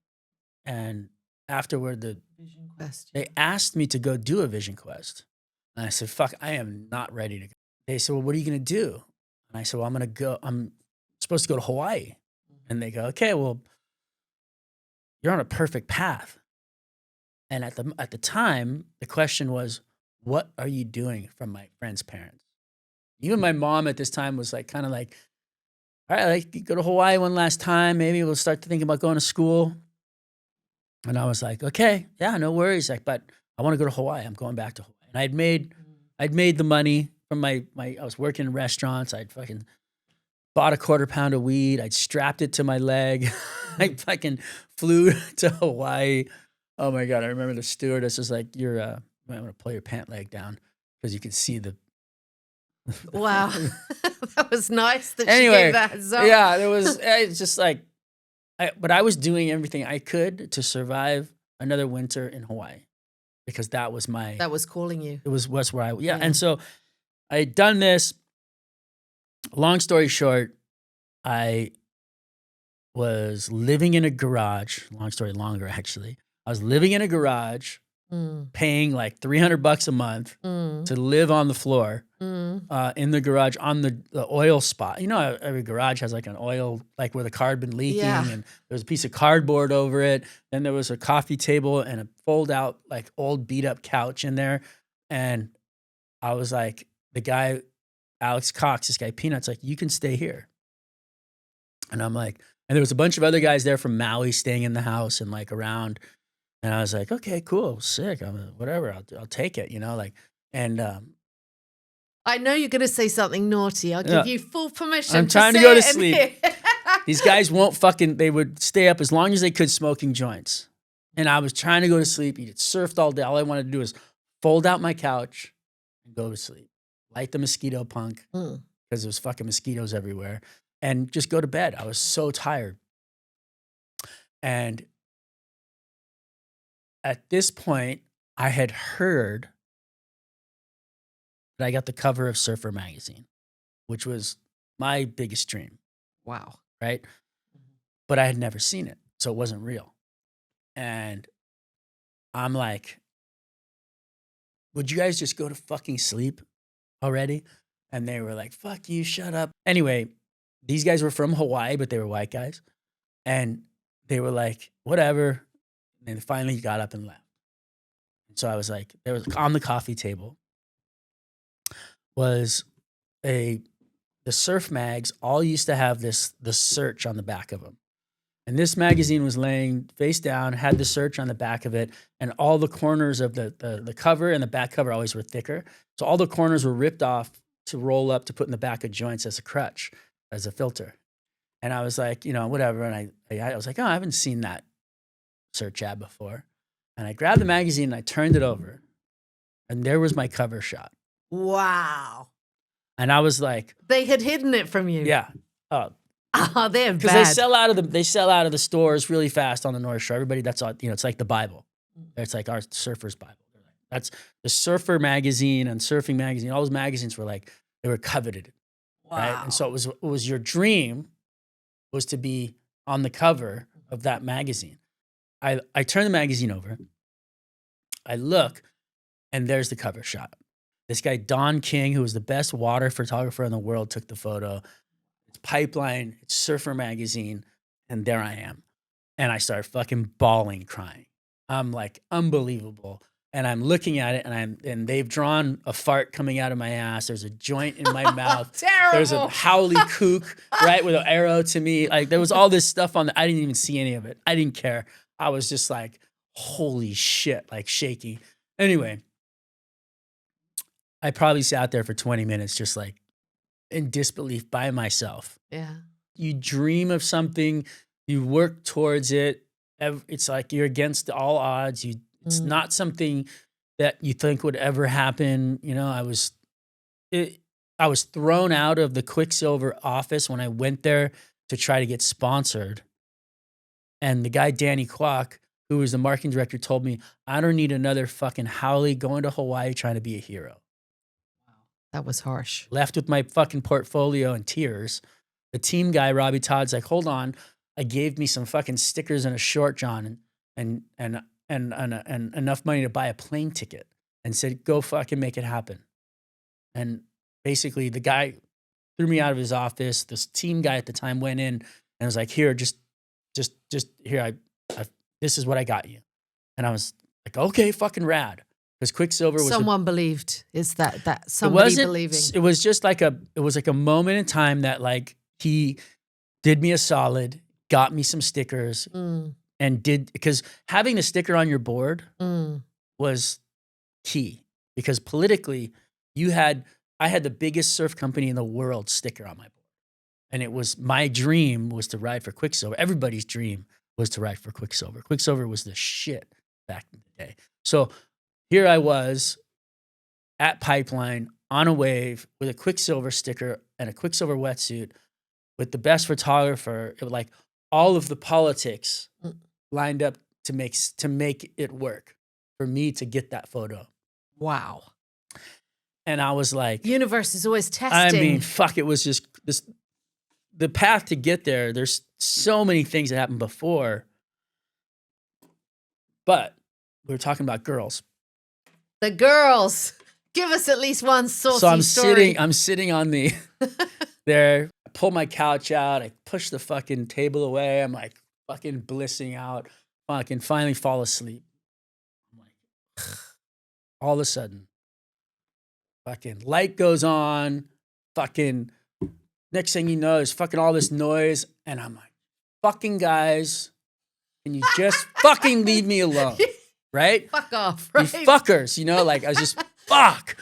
And afterward, Vision quest. they asked me to go do a vision quest. And I said, fuck, I am not ready to go. They said, well, what are you going to do? And I said, well, I'm supposed to go to Hawaii. And they go, okay, well, you're on a perfect path. And at the time, the question was, what are you doing from my friend's parents? Even my mom at this time was like, kind of like, all right, like go to Hawaii one last time. Maybe we'll start to think about going to school. And I was like, okay, yeah, no worries. Like, but I want to go to Hawaii. I'm going back to Hawaii. And I'd made the money from I was working in restaurants. I'd fucking bought a 1/4 pound of weed. I'd strapped it to my leg. I fucking flew to Hawaii. Oh my God. I remember the stewardess was like, you might want to pull your pant leg down because you can see the. Wow. That was nice that she Anyway, gave that heads up. yeah, it's just like, but I was doing everything I could to survive another winter in Hawaii because that was That was calling you. it was where yeah. Yeah. And so I had done this. Long story short, I was living in a garage. Long story longer, actually. I was living in a garage, paying like $300 a month to live on the floor in the garage on the oil spot. You know, every garage has like an oil, like where the car had been leaking, Yeah. and there was a piece of cardboard over it. Then there was a coffee table and a fold out, like old beat up couch in there. And I was like, the guy, Alex Cox, this guy Peanuts, like, you can stay here. And I'm like, and there was a bunch of other guys there from Maui staying in the house and like around. And I was like, okay, cool, sick. Whatever, I'll take it, you know, like, and I know you're going to say something naughty. I'll give you full permission. I'm trying to say go to it in sleep. here. These guys won't they would stay up as long as they could smoking joints. And I was trying to go to sleep. He had surfed all day. All I wanted to do was fold out my couch and go to sleep. Light the mosquito punk because there was fucking mosquitoes everywhere. And just go to bed. I was so tired. And at this point, I had heard that I got the cover of Surfer magazine, which was my biggest dream. Wow. Right? But I had never seen it, so it wasn't real. And I'm like, would you guys just go to fucking sleep already? And they were like, fuck you, shut up. Anyway, these guys were from Hawaii, but they were white guys. And they were like, whatever. And then finally got up and left. And so I was like, there was on the coffee table was the surf mags all used to have the search on the back of them. And this magazine was laying face down, had the search on the back of it, and all the corners of the cover and the back cover always were thicker. So all the corners were ripped off to roll up to put in the back of joints as a crutch, as a filter. And I was like, you know, whatever. And I was like, oh, I haven't seen that search ad before. And I grabbed the magazine and I turned it over. And there was my cover shot. Wow. And I was like, They had hidden it from you. yeah. Oh, they're bad. Because they sell out of the stores really fast on the North Shore. Everybody, that's all, you know, it's like the Bible. It's like our surfer's Bible. That's the Surfer magazine and Surfing magazine. All those magazines were like, they were coveted. Wow. Right? And so it was your dream was to be on the cover of that magazine. I turn the magazine over. I look, and there's the cover shot. This guy, Don King, who was the best water photographer in the world, took the photo. It's Pipeline, it's Surfer magazine, and there I am. And I start fucking bawling, crying. I'm like, unbelievable. And I'm looking at it, and they've drawn a fart coming out of my ass. There's a joint in my mouth. Terrible. There's a howly kook, right, with an arrow to me. Like, there was all this stuff on I didn't even see any of it. I didn't care. I was just like, holy shit, like shaky. Anyway, I probably sat there for 20 minutes just like in disbelief by myself. Yeah. You dream of something, you work towards it. It's like you're against all odds. It's not something that you think would ever happen. You know, I was thrown out of the Quicksilver office when I went there to try to get sponsored. And the guy, Danny Kwok, who was the marketing director, told me, I don't need another fucking Howley going to Hawaii trying to be a hero. That was harsh. Left with my fucking portfolio in tears. The team guy, Robbie Todd's like, hold on. I gave me some fucking stickers and a short john and enough money to buy a plane ticket and said, go fucking make it happen. And basically the guy threw me out of his office. This team guy at the time went in and was like, here, just here. This is what I got you. And I was like, okay, fucking rad. Because Quicksilver was someone believed. Is that somebody believing? It was just like a moment in time that like he did me a solid, got me some stickers, and because having the sticker on your board was key. Because politically, I had the biggest surf company in the world sticker on my board. And it was my dream was to ride for Quicksilver. Everybody's dream was to ride for Quicksilver. Quicksilver was the shit back in the day. So here I was at Pipeline on a wave with a Quicksilver sticker and a Quicksilver wetsuit with the best photographer. It was like all of the politics lined up to make it work for me to get that photo. Wow. And I was like, universe is always testing. I mean, fuck, it was just this. The path to get there, there's so many things that happened before. But we were talking about girls. The girls. Give us at least one saucy story. I'm sitting on the there. I pull my couch out. I push the fucking table away. I'm like fucking blissing out. Fucking finally fall asleep. I'm like, all of a sudden, fucking light goes on. Fucking next thing you know, there's fucking all this noise. And I'm like, fucking guys, can you just fucking leave me alone? Right? Fuck off, right? You fuckers, you know, like I was just, fuck.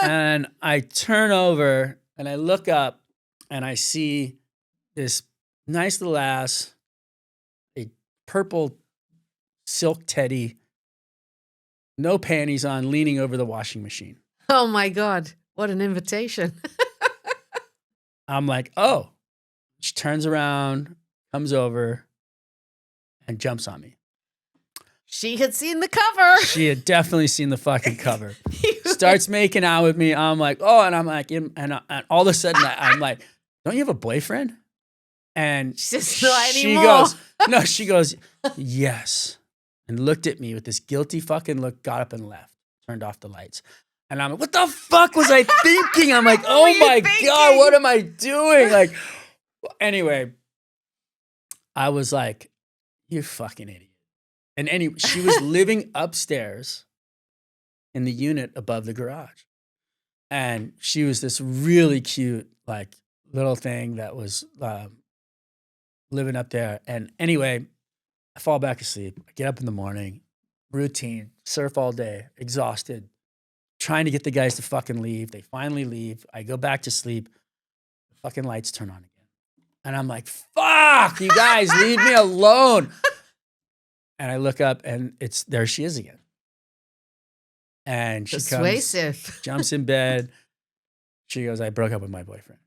And I turn over and I look up and I see this nice little ass, a purple silk teddy, no panties on, leaning over the washing machine. Oh my God, what an invitation. I'm like, oh. She turns around, comes over, and jumps on me. She had seen the cover. She had definitely seen the fucking cover. Starts making out with me. I'm like, oh, and I'm like, and all of a sudden I'm like, don't you have a boyfriend? And she says, not she anymore. goes, no, she goes, yes. And looked at me with this guilty fucking look, got up and left, turned off the lights. And I'm like, what the fuck was I thinking? I'm like, oh my God, what am I doing? Like, anyway, I was like, you fucking idiot. And anyway, she was living upstairs in the unit above the garage. And she was this really cute, like, little thing that was living up there. And anyway, I fall back asleep. I get up in the morning, routine, surf all day, exhausted, trying to get the guys to fucking leave. They finally leave. I go back to sleep. The fucking lights turn on again. And I'm like, fuck, you guys, leave me alone. And I look up and there she is again. And she comes, jumps in bed. She goes, I broke up with my boyfriend.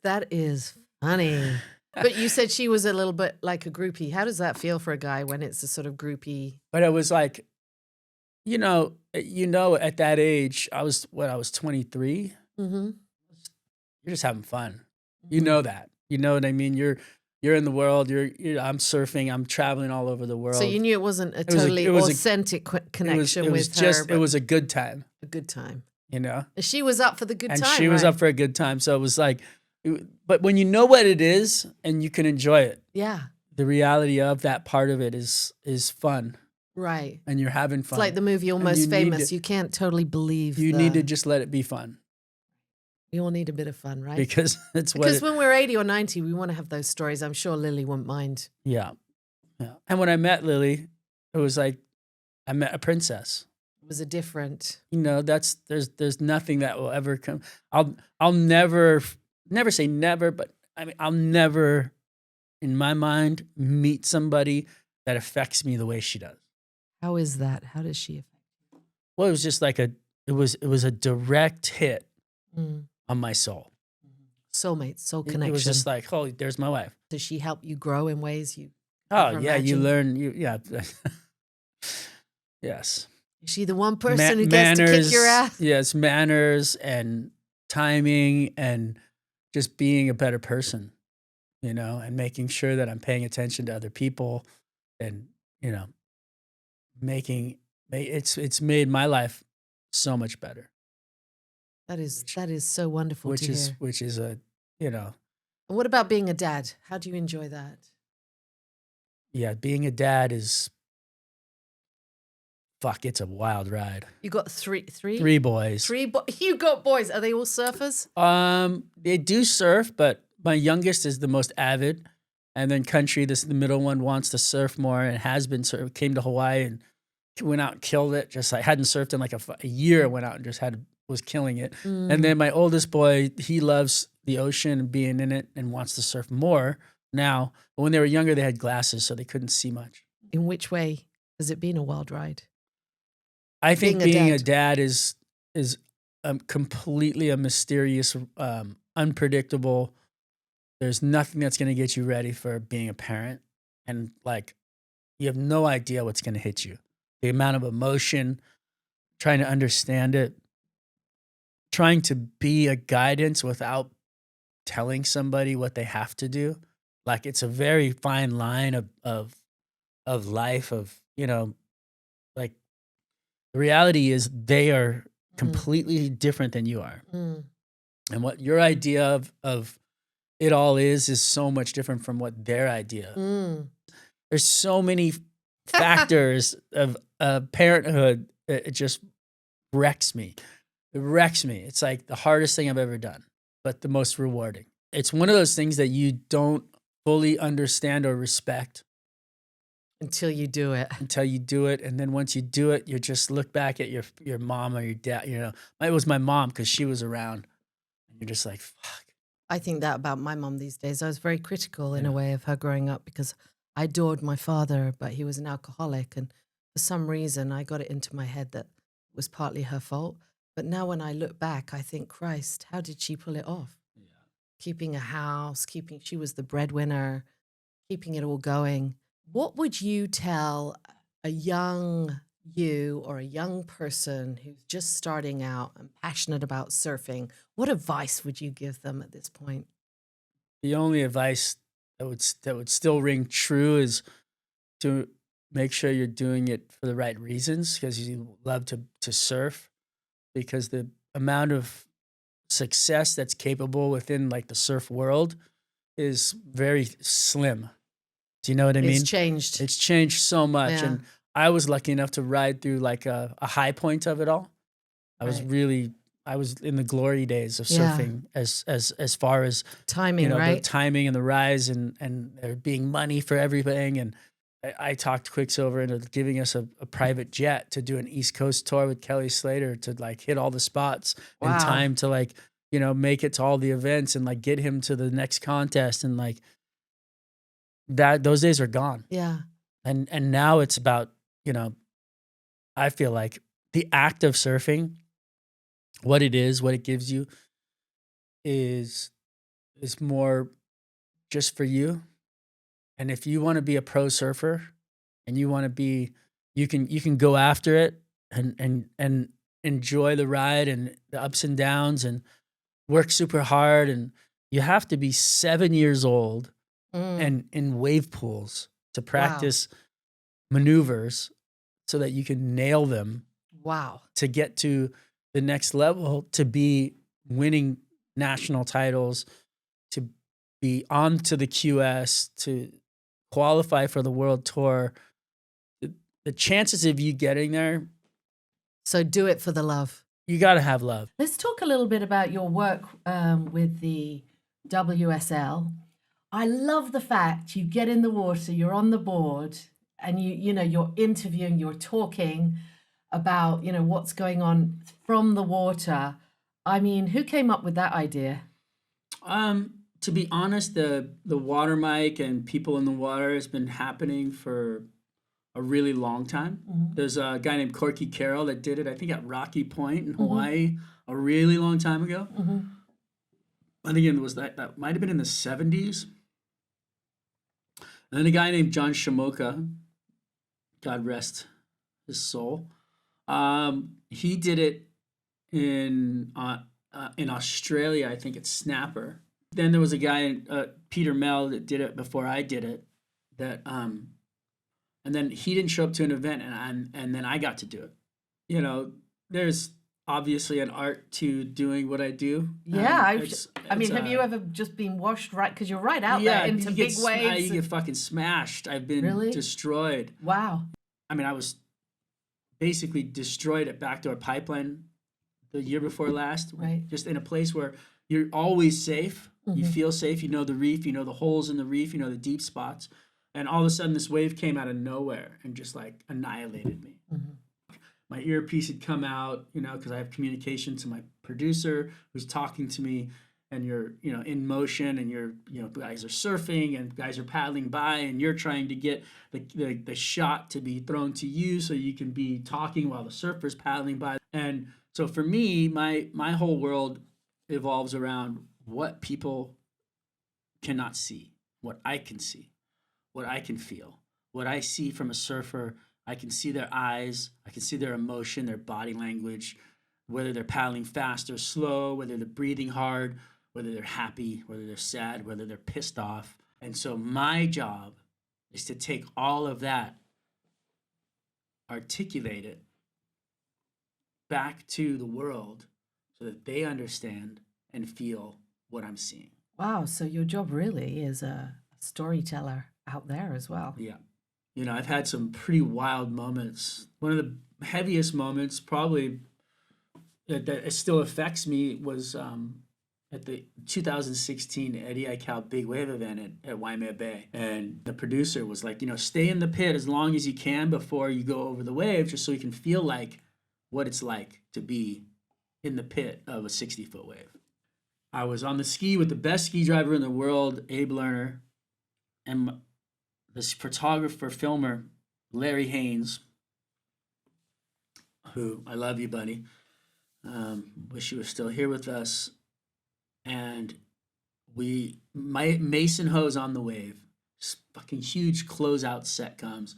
That is funny. But you said she was a little bit like a groupie. How does that feel for a guy when it's a sort of groupie? But it was like, you know, at that age, I was 23. Mm-hmm. You're just having fun. You know that. You know what I mean? You're in the world. I'm surfing. I'm traveling all over the world. So you knew it wasn't a totally authentic connection with her. It was a good time. A good time. You know? She was up for the good time. And she was up for a good time. So it was like, but when you know what it is and you can enjoy it. Yeah. The reality of that part of it is fun. Right. And you're having fun. It's like the movie Almost Famous. You can't totally believe. You need to just let it be fun. We all need a bit of fun, right? Because when we're 80 or 90, we want to have those stories. I'm sure Lily wouldn't mind. Yeah. Yeah. And when I met Lily, it was like I met a princess. It was a different. You know, there's nothing that will ever come. I'll never say never, but I mean I'll never in my mind meet somebody that affects me the way she does. How is that? How does she affect you? Well, it was just like it was a direct hit Mm. on my soul. Soulmate, soul It was just connection. like, holy, there's my wife. Does she help you grow in ways you Oh never yeah, you imagined? learn. Yes. Is she the one person who gets to kick Manners, your ass? yes, manners and timing and just being a better person, and making sure that I'm paying attention to other people and, you know, it's made my life so much better, That is which that is so wonderful to which is hear. which is a, you know, And what about being a dad? How do you enjoy that? yeah, being a dad is fuck, it's a wild ride. You got three? Three boys. You got boys. Are they all surfers? They do surf, but my youngest is the most avid. And then Country, the middle one, wants to surf more and has been came to Hawaii and went out and killed it. Just like hadn't surfed in like a year, went out and just was killing it. And then my oldest boy, he loves the ocean and being in it and wants to surf more now. But when they were younger, they had glasses, so they couldn't see much. In which way has it been a wild ride? I think Being a being a dad. dad is completely a mysterious, unpredictable. There's nothing that's going to get you ready for being a parent, and like you have no idea what's going to hit you. The amount of emotion, trying to understand it, trying to be a guidance without telling somebody what they have to do. Like it's a very fine line of life. Like the reality is they are completely different than you are. And what your idea of it all is so much different from what their idea. There's so many factors of parenthood. It just wrecks me. It wrecks me. It's like the hardest thing I've ever done, but the most rewarding. It's one of those things that you don't fully understand or respect Until you do it. And then once you do it, you just look back at your mom or your dad. It was my mom because she was around, and you're just like, fuck. I think that about my mom these days. I was very critical in a way of her growing up because I adored my father, but he was an alcoholic. And for some reason, I got it into my head that it was partly her fault. But now when I look back, I think, Christ, how did she pull it off? Yeah. Keeping a house, she was the breadwinner, keeping it all going. What would you tell a young you or a young person who's just starting out and passionate about surfing? What advice would you give them at this point? The only advice that would still ring true is to make sure you're doing it for the right reasons because you love to surf, because the amount of success that's capable within like the surf world is very slim. Do you know what I mean? It's changed. It's changed so much. Yeah. And I was lucky enough to ride through like a high point of it all. I was in the glory days of surfing as far as timing, the timing and the rise and there being money for everything. And I talked Quicksilver into giving us a private jet to do an East Coast tour with Kelly Slater to like hit all the spots in time to like, make it to all the events and like get him to the next contest. And like those days are gone. Yeah. And now it's about, I feel like the act of surfing, what it is, what it gives you is more just for you. And if you want to be a pro surfer and you want to be, you can go after it and enjoy the ride and the ups and downs and work super hard. And you have to be 7 years old and in wave pools to practice maneuvers so that you can nail them. Wow. To get to the next level, to be winning national titles, to be onto the QS, to qualify for the world tour. The chances of you getting there. So do it for the love. You got to have love. Let's talk a little bit about your work with the WSL. I love the fact you get in the water, you're on the board, and you're interviewing, you're talking about, what's going on from the water. I mean, who came up with that idea? To be honest, the water mic and people in the water has been happening for a really long time. There's a guy named Corky Carroll that did it, I think, at Rocky Point in Hawaii a really long time ago. I think it was that might have been in the 70s. And then a guy named John Shamoka, God rest his soul, he did it in Australia. I think it's Snapper. Then there was a guy, Peter Mell, that did it before I did it. And then he didn't show up to an event, and then I got to do it. You know, there's obviously an art to doing what I do. Yeah, I mean, have you ever just been washed right? Because you're right out there into big waves. You get fucking smashed. I've been destroyed. Wow. I mean, I was basically destroyed at Backdoor Pipeline the year before last. Right. Just in a place where you're always safe. You feel safe. You know the reef. You know the holes in the reef. You know the deep spots. And all of a sudden, this wave came out of nowhere and just like annihilated me. My earpiece had come out, you know, because I have communication to my producer who's talking to me, and you're, you know, in motion, and you're, you know, guys are surfing and guys are paddling by, and you're trying to get the shot to be thrown to you so you can be talking while the surfer's paddling by. And so for me, my whole world evolves around what people cannot see, what I can see, what I can feel, what I see from a surfer. I can see their eyes, I can see their emotion, their body language, whether they're paddling fast or slow, whether they're breathing hard, whether they're happy, whether they're sad, whether they're pissed off. And so my job is to take all of that, articulate it back to the world so that they understand and feel what I'm seeing. Wow, so your job really is a storyteller out there as well. Yeah. You know, I've had some pretty wild moments. One of the heaviest moments, probably that it still affects me, was at the 2016 Eddie Aikau Big Wave event at Waimea Bay. And the producer was like, you know, stay in the pit as long as you can before you go over the wave, just so you can feel like what it's like to be in the pit of a 60-foot wave. I was on the ski with the best ski driver in the world, Abe Lerner, and this photographer, filmer, Larry Haynes, who, I love you, buddy. Wish you were still here with us. And Mason Ho's on the wave. This fucking huge closeout set comes,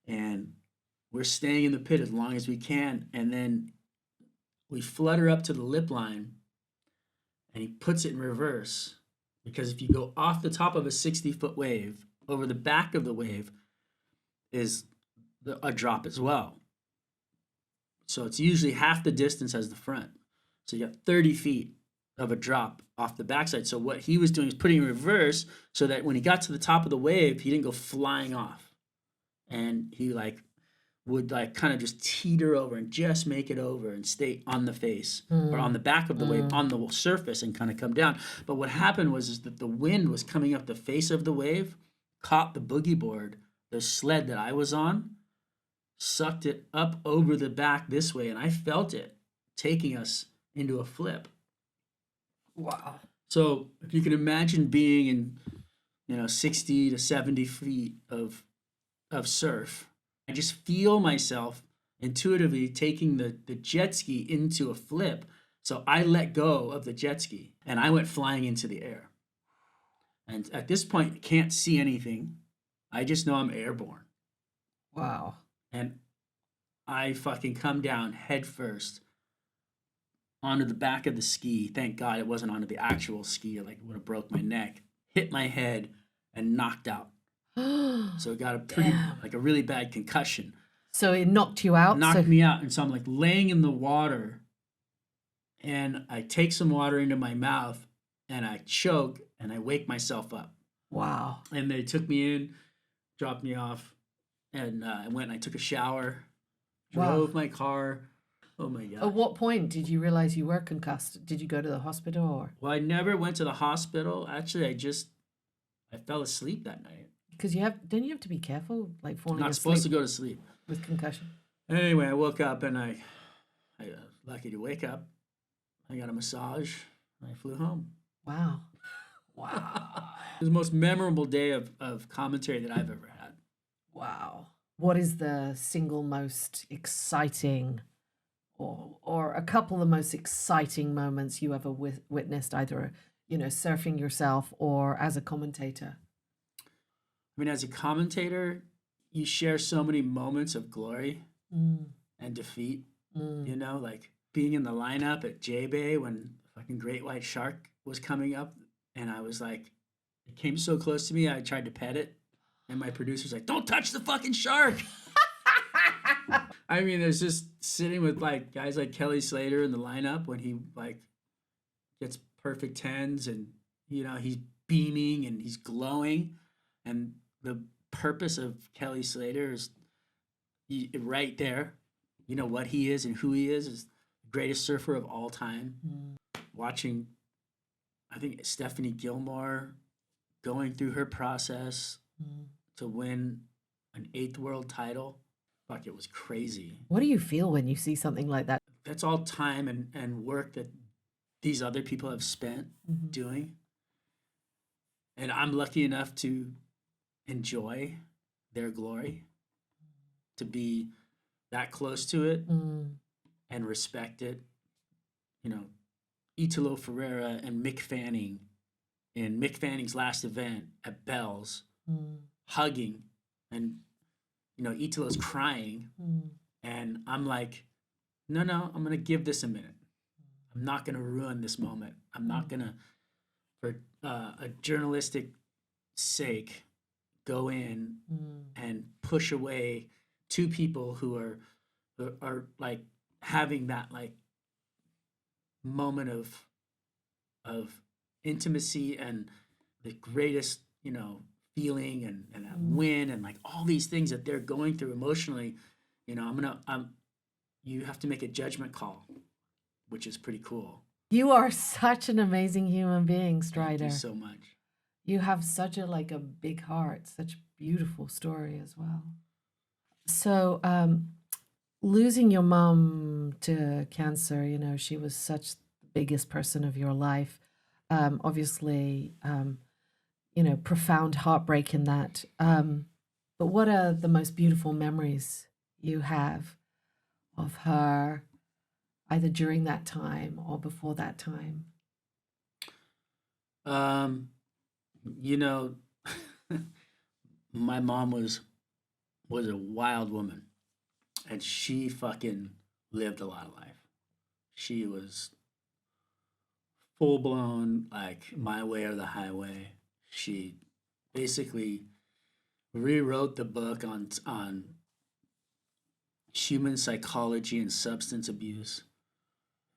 and we're staying in the pit as long as we can. And then we flutter up to the lip line, and he puts it in reverse. Because if you go off the top of a 60-foot wave, over the back of the wave is a drop as well. So it's usually half the distance as the front. So you got 30 feet of a drop off the backside. So what he was doing is putting in reverse so that when he got to the top of the wave, he didn't go flying off. And he would kind of just teeter over and just make it over and stay on the face or on the back of the wave, on the surface, and kind of come down. But what happened was that the wind was coming up the face of the wave, caught the boogie board, the sled that I was on, sucked it up over the back this way, and I felt it taking us into a flip. Wow. So if you can imagine being in, you know, 60 to 70 feet of surf, I just feel myself intuitively taking the jet ski into a flip. So I let go of the jet ski, and I went flying into the air. And at this point, can't see anything. I just know I'm airborne. Wow. And I fucking come down head first onto the back of the ski. Thank God it wasn't onto the actual ski. Like, it would have broke my neck. Hit my head and knocked out. So it got a really bad concussion. So it knocked you out? Knocked me out. And so I'm like laying in the water, and I take some water into my mouth, and I choke, and I wake myself up. Wow. And they took me in, dropped me off, and I went and I took a shower, drove my car. Oh my God. At what point did you realize you were concussed? Did you go to the hospital or? Well, I never went to the hospital. Actually, I fell asleep that night. Because don't you have to be careful, like falling Not asleep supposed to go to sleep. with concussion? Anyway, I woke up, and I lucky to wake up. I got a massage, and I flew home. Wow. Wow. It was the most memorable day of commentary that I've ever had. Wow. what is the single most exciting or a couple of the most exciting moments you ever witnessed, either, surfing yourself or as a commentator? I mean, as a commentator, you share so many moments of glory Mm, and defeat. mm. Like being in the lineup at J Bay when fucking great white shark was coming up, and I was like, it came so close to me, I tried to pet it, and my producer's like, "Don't touch the fucking shark." I mean, there's just sitting with like guys like Kelly Slater in the lineup when he like gets perfect tens, and he's beaming and he's glowing, and the purpose of Kelly Slater is right there. You know what he is and who he is the greatest surfer of all time. Mm, Watching, I think Stephanie Gilmore going through her process mm. to win an 8th world title. Fuck, it was crazy. What do you feel when you see something like that? That's all time and work that these other people have spent Mhm. doing. And I'm lucky enough to enjoy their glory, to be that close to it Mm, and respect it. You know, Italo Ferreira and Mick Fanning in Mick Fanning's last event at Bell's, mm, hugging, and Italo's crying, mm, and I'm like, no, I'm gonna give this a minute. I'm not gonna ruin this moment. I'm not gonna, for a journalistic sake, go in mm, and push away two people who are like having that like moment of intimacy and the greatest feeling and that mm. win and like all these things that they're going through emotionally. I'm you have to make a judgment call, which is pretty cool. You are such an amazing human being, Thank you Strider. so much. You have such a big heart, such a beautiful story as well. So, losing your mom to cancer, she was such the biggest person of your life. Obviously, profound heartbreak in that. But what are the most beautiful memories you have of her, either during that time or before that time? Um, you know, my mom was a wild woman, and she fucking lived a lot of life. She was full blown like my way or the highway. She basically rewrote the book on human psychology and substance abuse.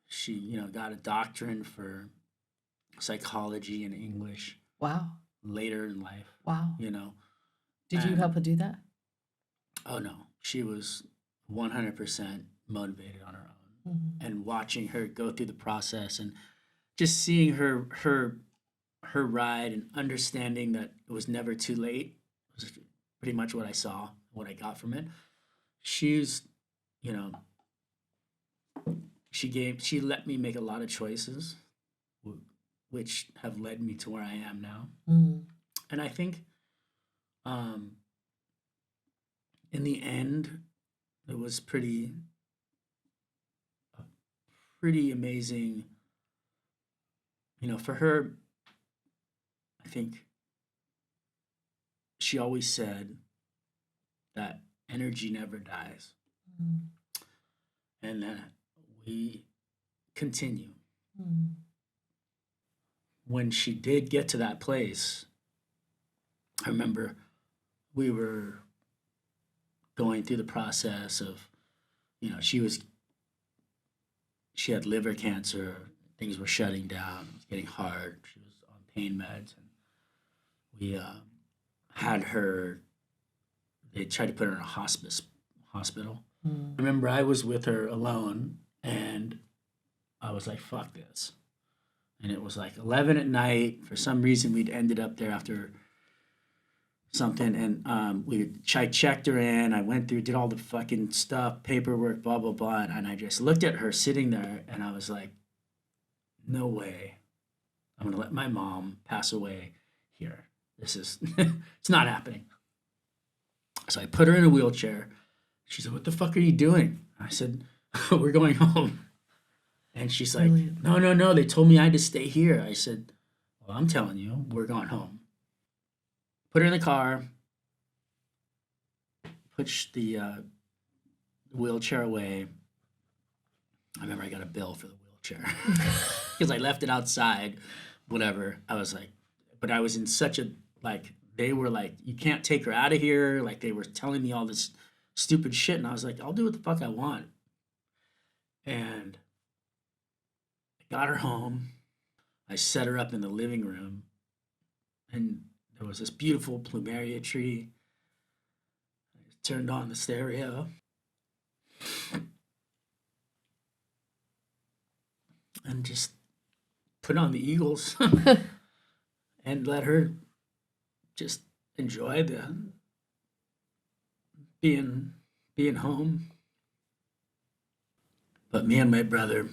She, got a doctrine for psychology and English Wow. later in life, Wow. you know. Did you And help her do that? oh no, she was 100% motivated on her own. Mhm. And watching her go through the process and just seeing her ride and understanding that it was never too late was pretty much what I saw, what I got from it. She's, you know, she let me make a lot of choices, which have led me to where I am now. Mm. And I think, um, in the end, it was pretty amazing. For her, I think she always said that energy never dies Mm. and that we continue. Mm. When she did get to that place, I remember we were going through the process of, she had liver cancer, things were shutting down, it was getting hard. She was on pain meds, and we had her. They tried to put her in a hospital. Mm. I remember I was with her alone, and I was like, "Fuck this!" And it was like 11 at night. For some reason, we'd ended up there after something, and I checked her in. I went through, did all the fucking stuff, paperwork, blah blah blah, and I just looked at her sitting there, and I was like, "No way, I'm gonna let my mom pass away here. This is, it's not happening." So I put her in a wheelchair. She said, "What the fuck are you doing?" I said, "We're going home." And she's like, Brilliant. No, they told me I had to stay here. I said, "Well, I'm telling you, we're going home." Put her in the car, pushed the wheelchair away. I remember I got a bill for the wheelchair because I left it outside, whatever. I was like, but I was in such a, like, they were like, "You can't take her out of here." Like, they were telling me all this stupid shit. And I was like, "I'll do what the fuck I want." And I got her home. I set her up in the living room. And there was this beautiful plumeria tree. I turned on the stereo. And just put on the Eagles and let her just enjoy the being home. But me and my brother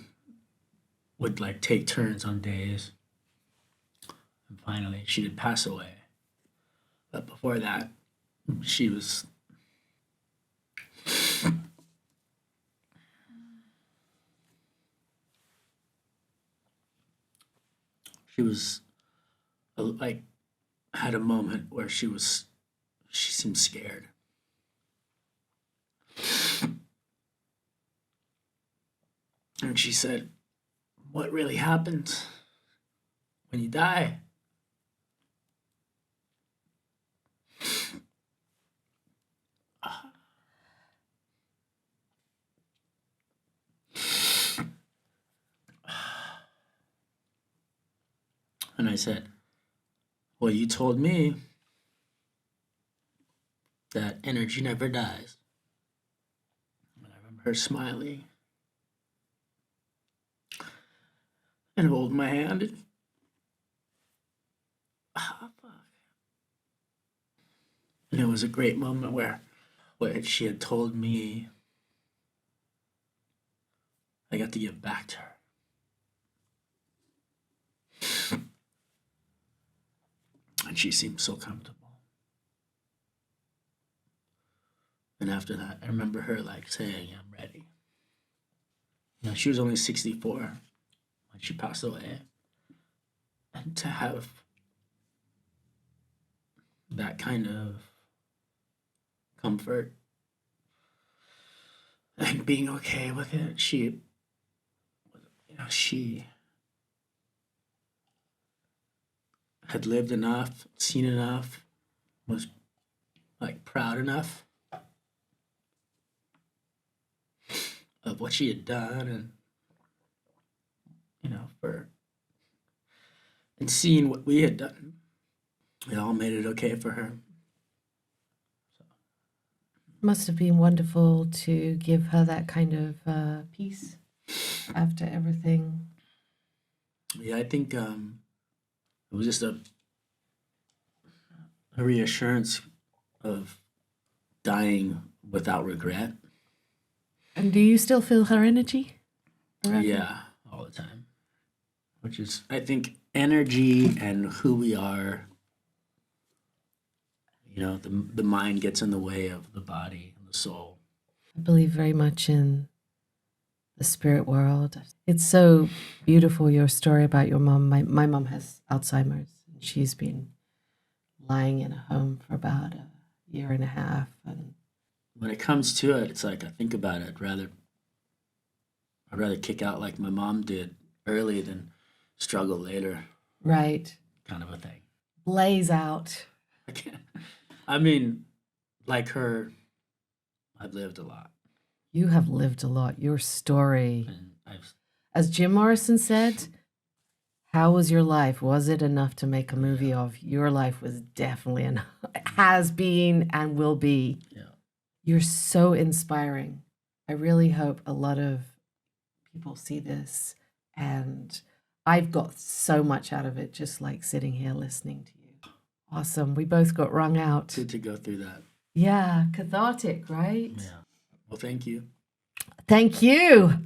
would like take turns on days. And finally she did pass away. But before that, she was like had a moment where she seemed scared. And she said, "What really happens when you die?" And I said, "Well, you told me that energy never dies." And I remember her smiling and holding my hand. And, fuck. And it was a great moment where she had told me I got to give back to her. And she seemed so comfortable. And after that, I remember her like saying, "I'm ready." You know, she was only 64 when she passed away. And to have that kind of comfort and being okay with it, she had lived enough, seen enough, was like proud enough of what she had done, and and seeing what we had done, it all made it okay for her. Must have been wonderful to give her that kind of peace after everything. Yeah, I think it was just a reassurance of dying without regret. And do you still feel her energy? Yeah, all the time. Which is, I think, energy and who we are. The mind gets in the way of the body and the soul. I believe very much in the spirit world. It's so beautiful, your story about your mom. My mom has Alzheimer's. She's been lying in a home for about a year and a half. And when it comes to it, it's like I think about it. I'd rather kick out like my mom did early than struggle later. Right. Kind of a thing. Blaze out. I mean, like her, I've lived a lot. You have lived a lot. Your story. As Jim Morrison said, how was your life? Was it enough to make a movie of? Your life was definitely enough. Has been and will be. Yeah. You're so inspiring. I really hope a lot of people see this, and I've got so much out of it just like sitting here listening to you. Awesome. We both got wrung out. Good to go through that. Yeah, cathartic, right? Yeah. Well, thank you. Thank you.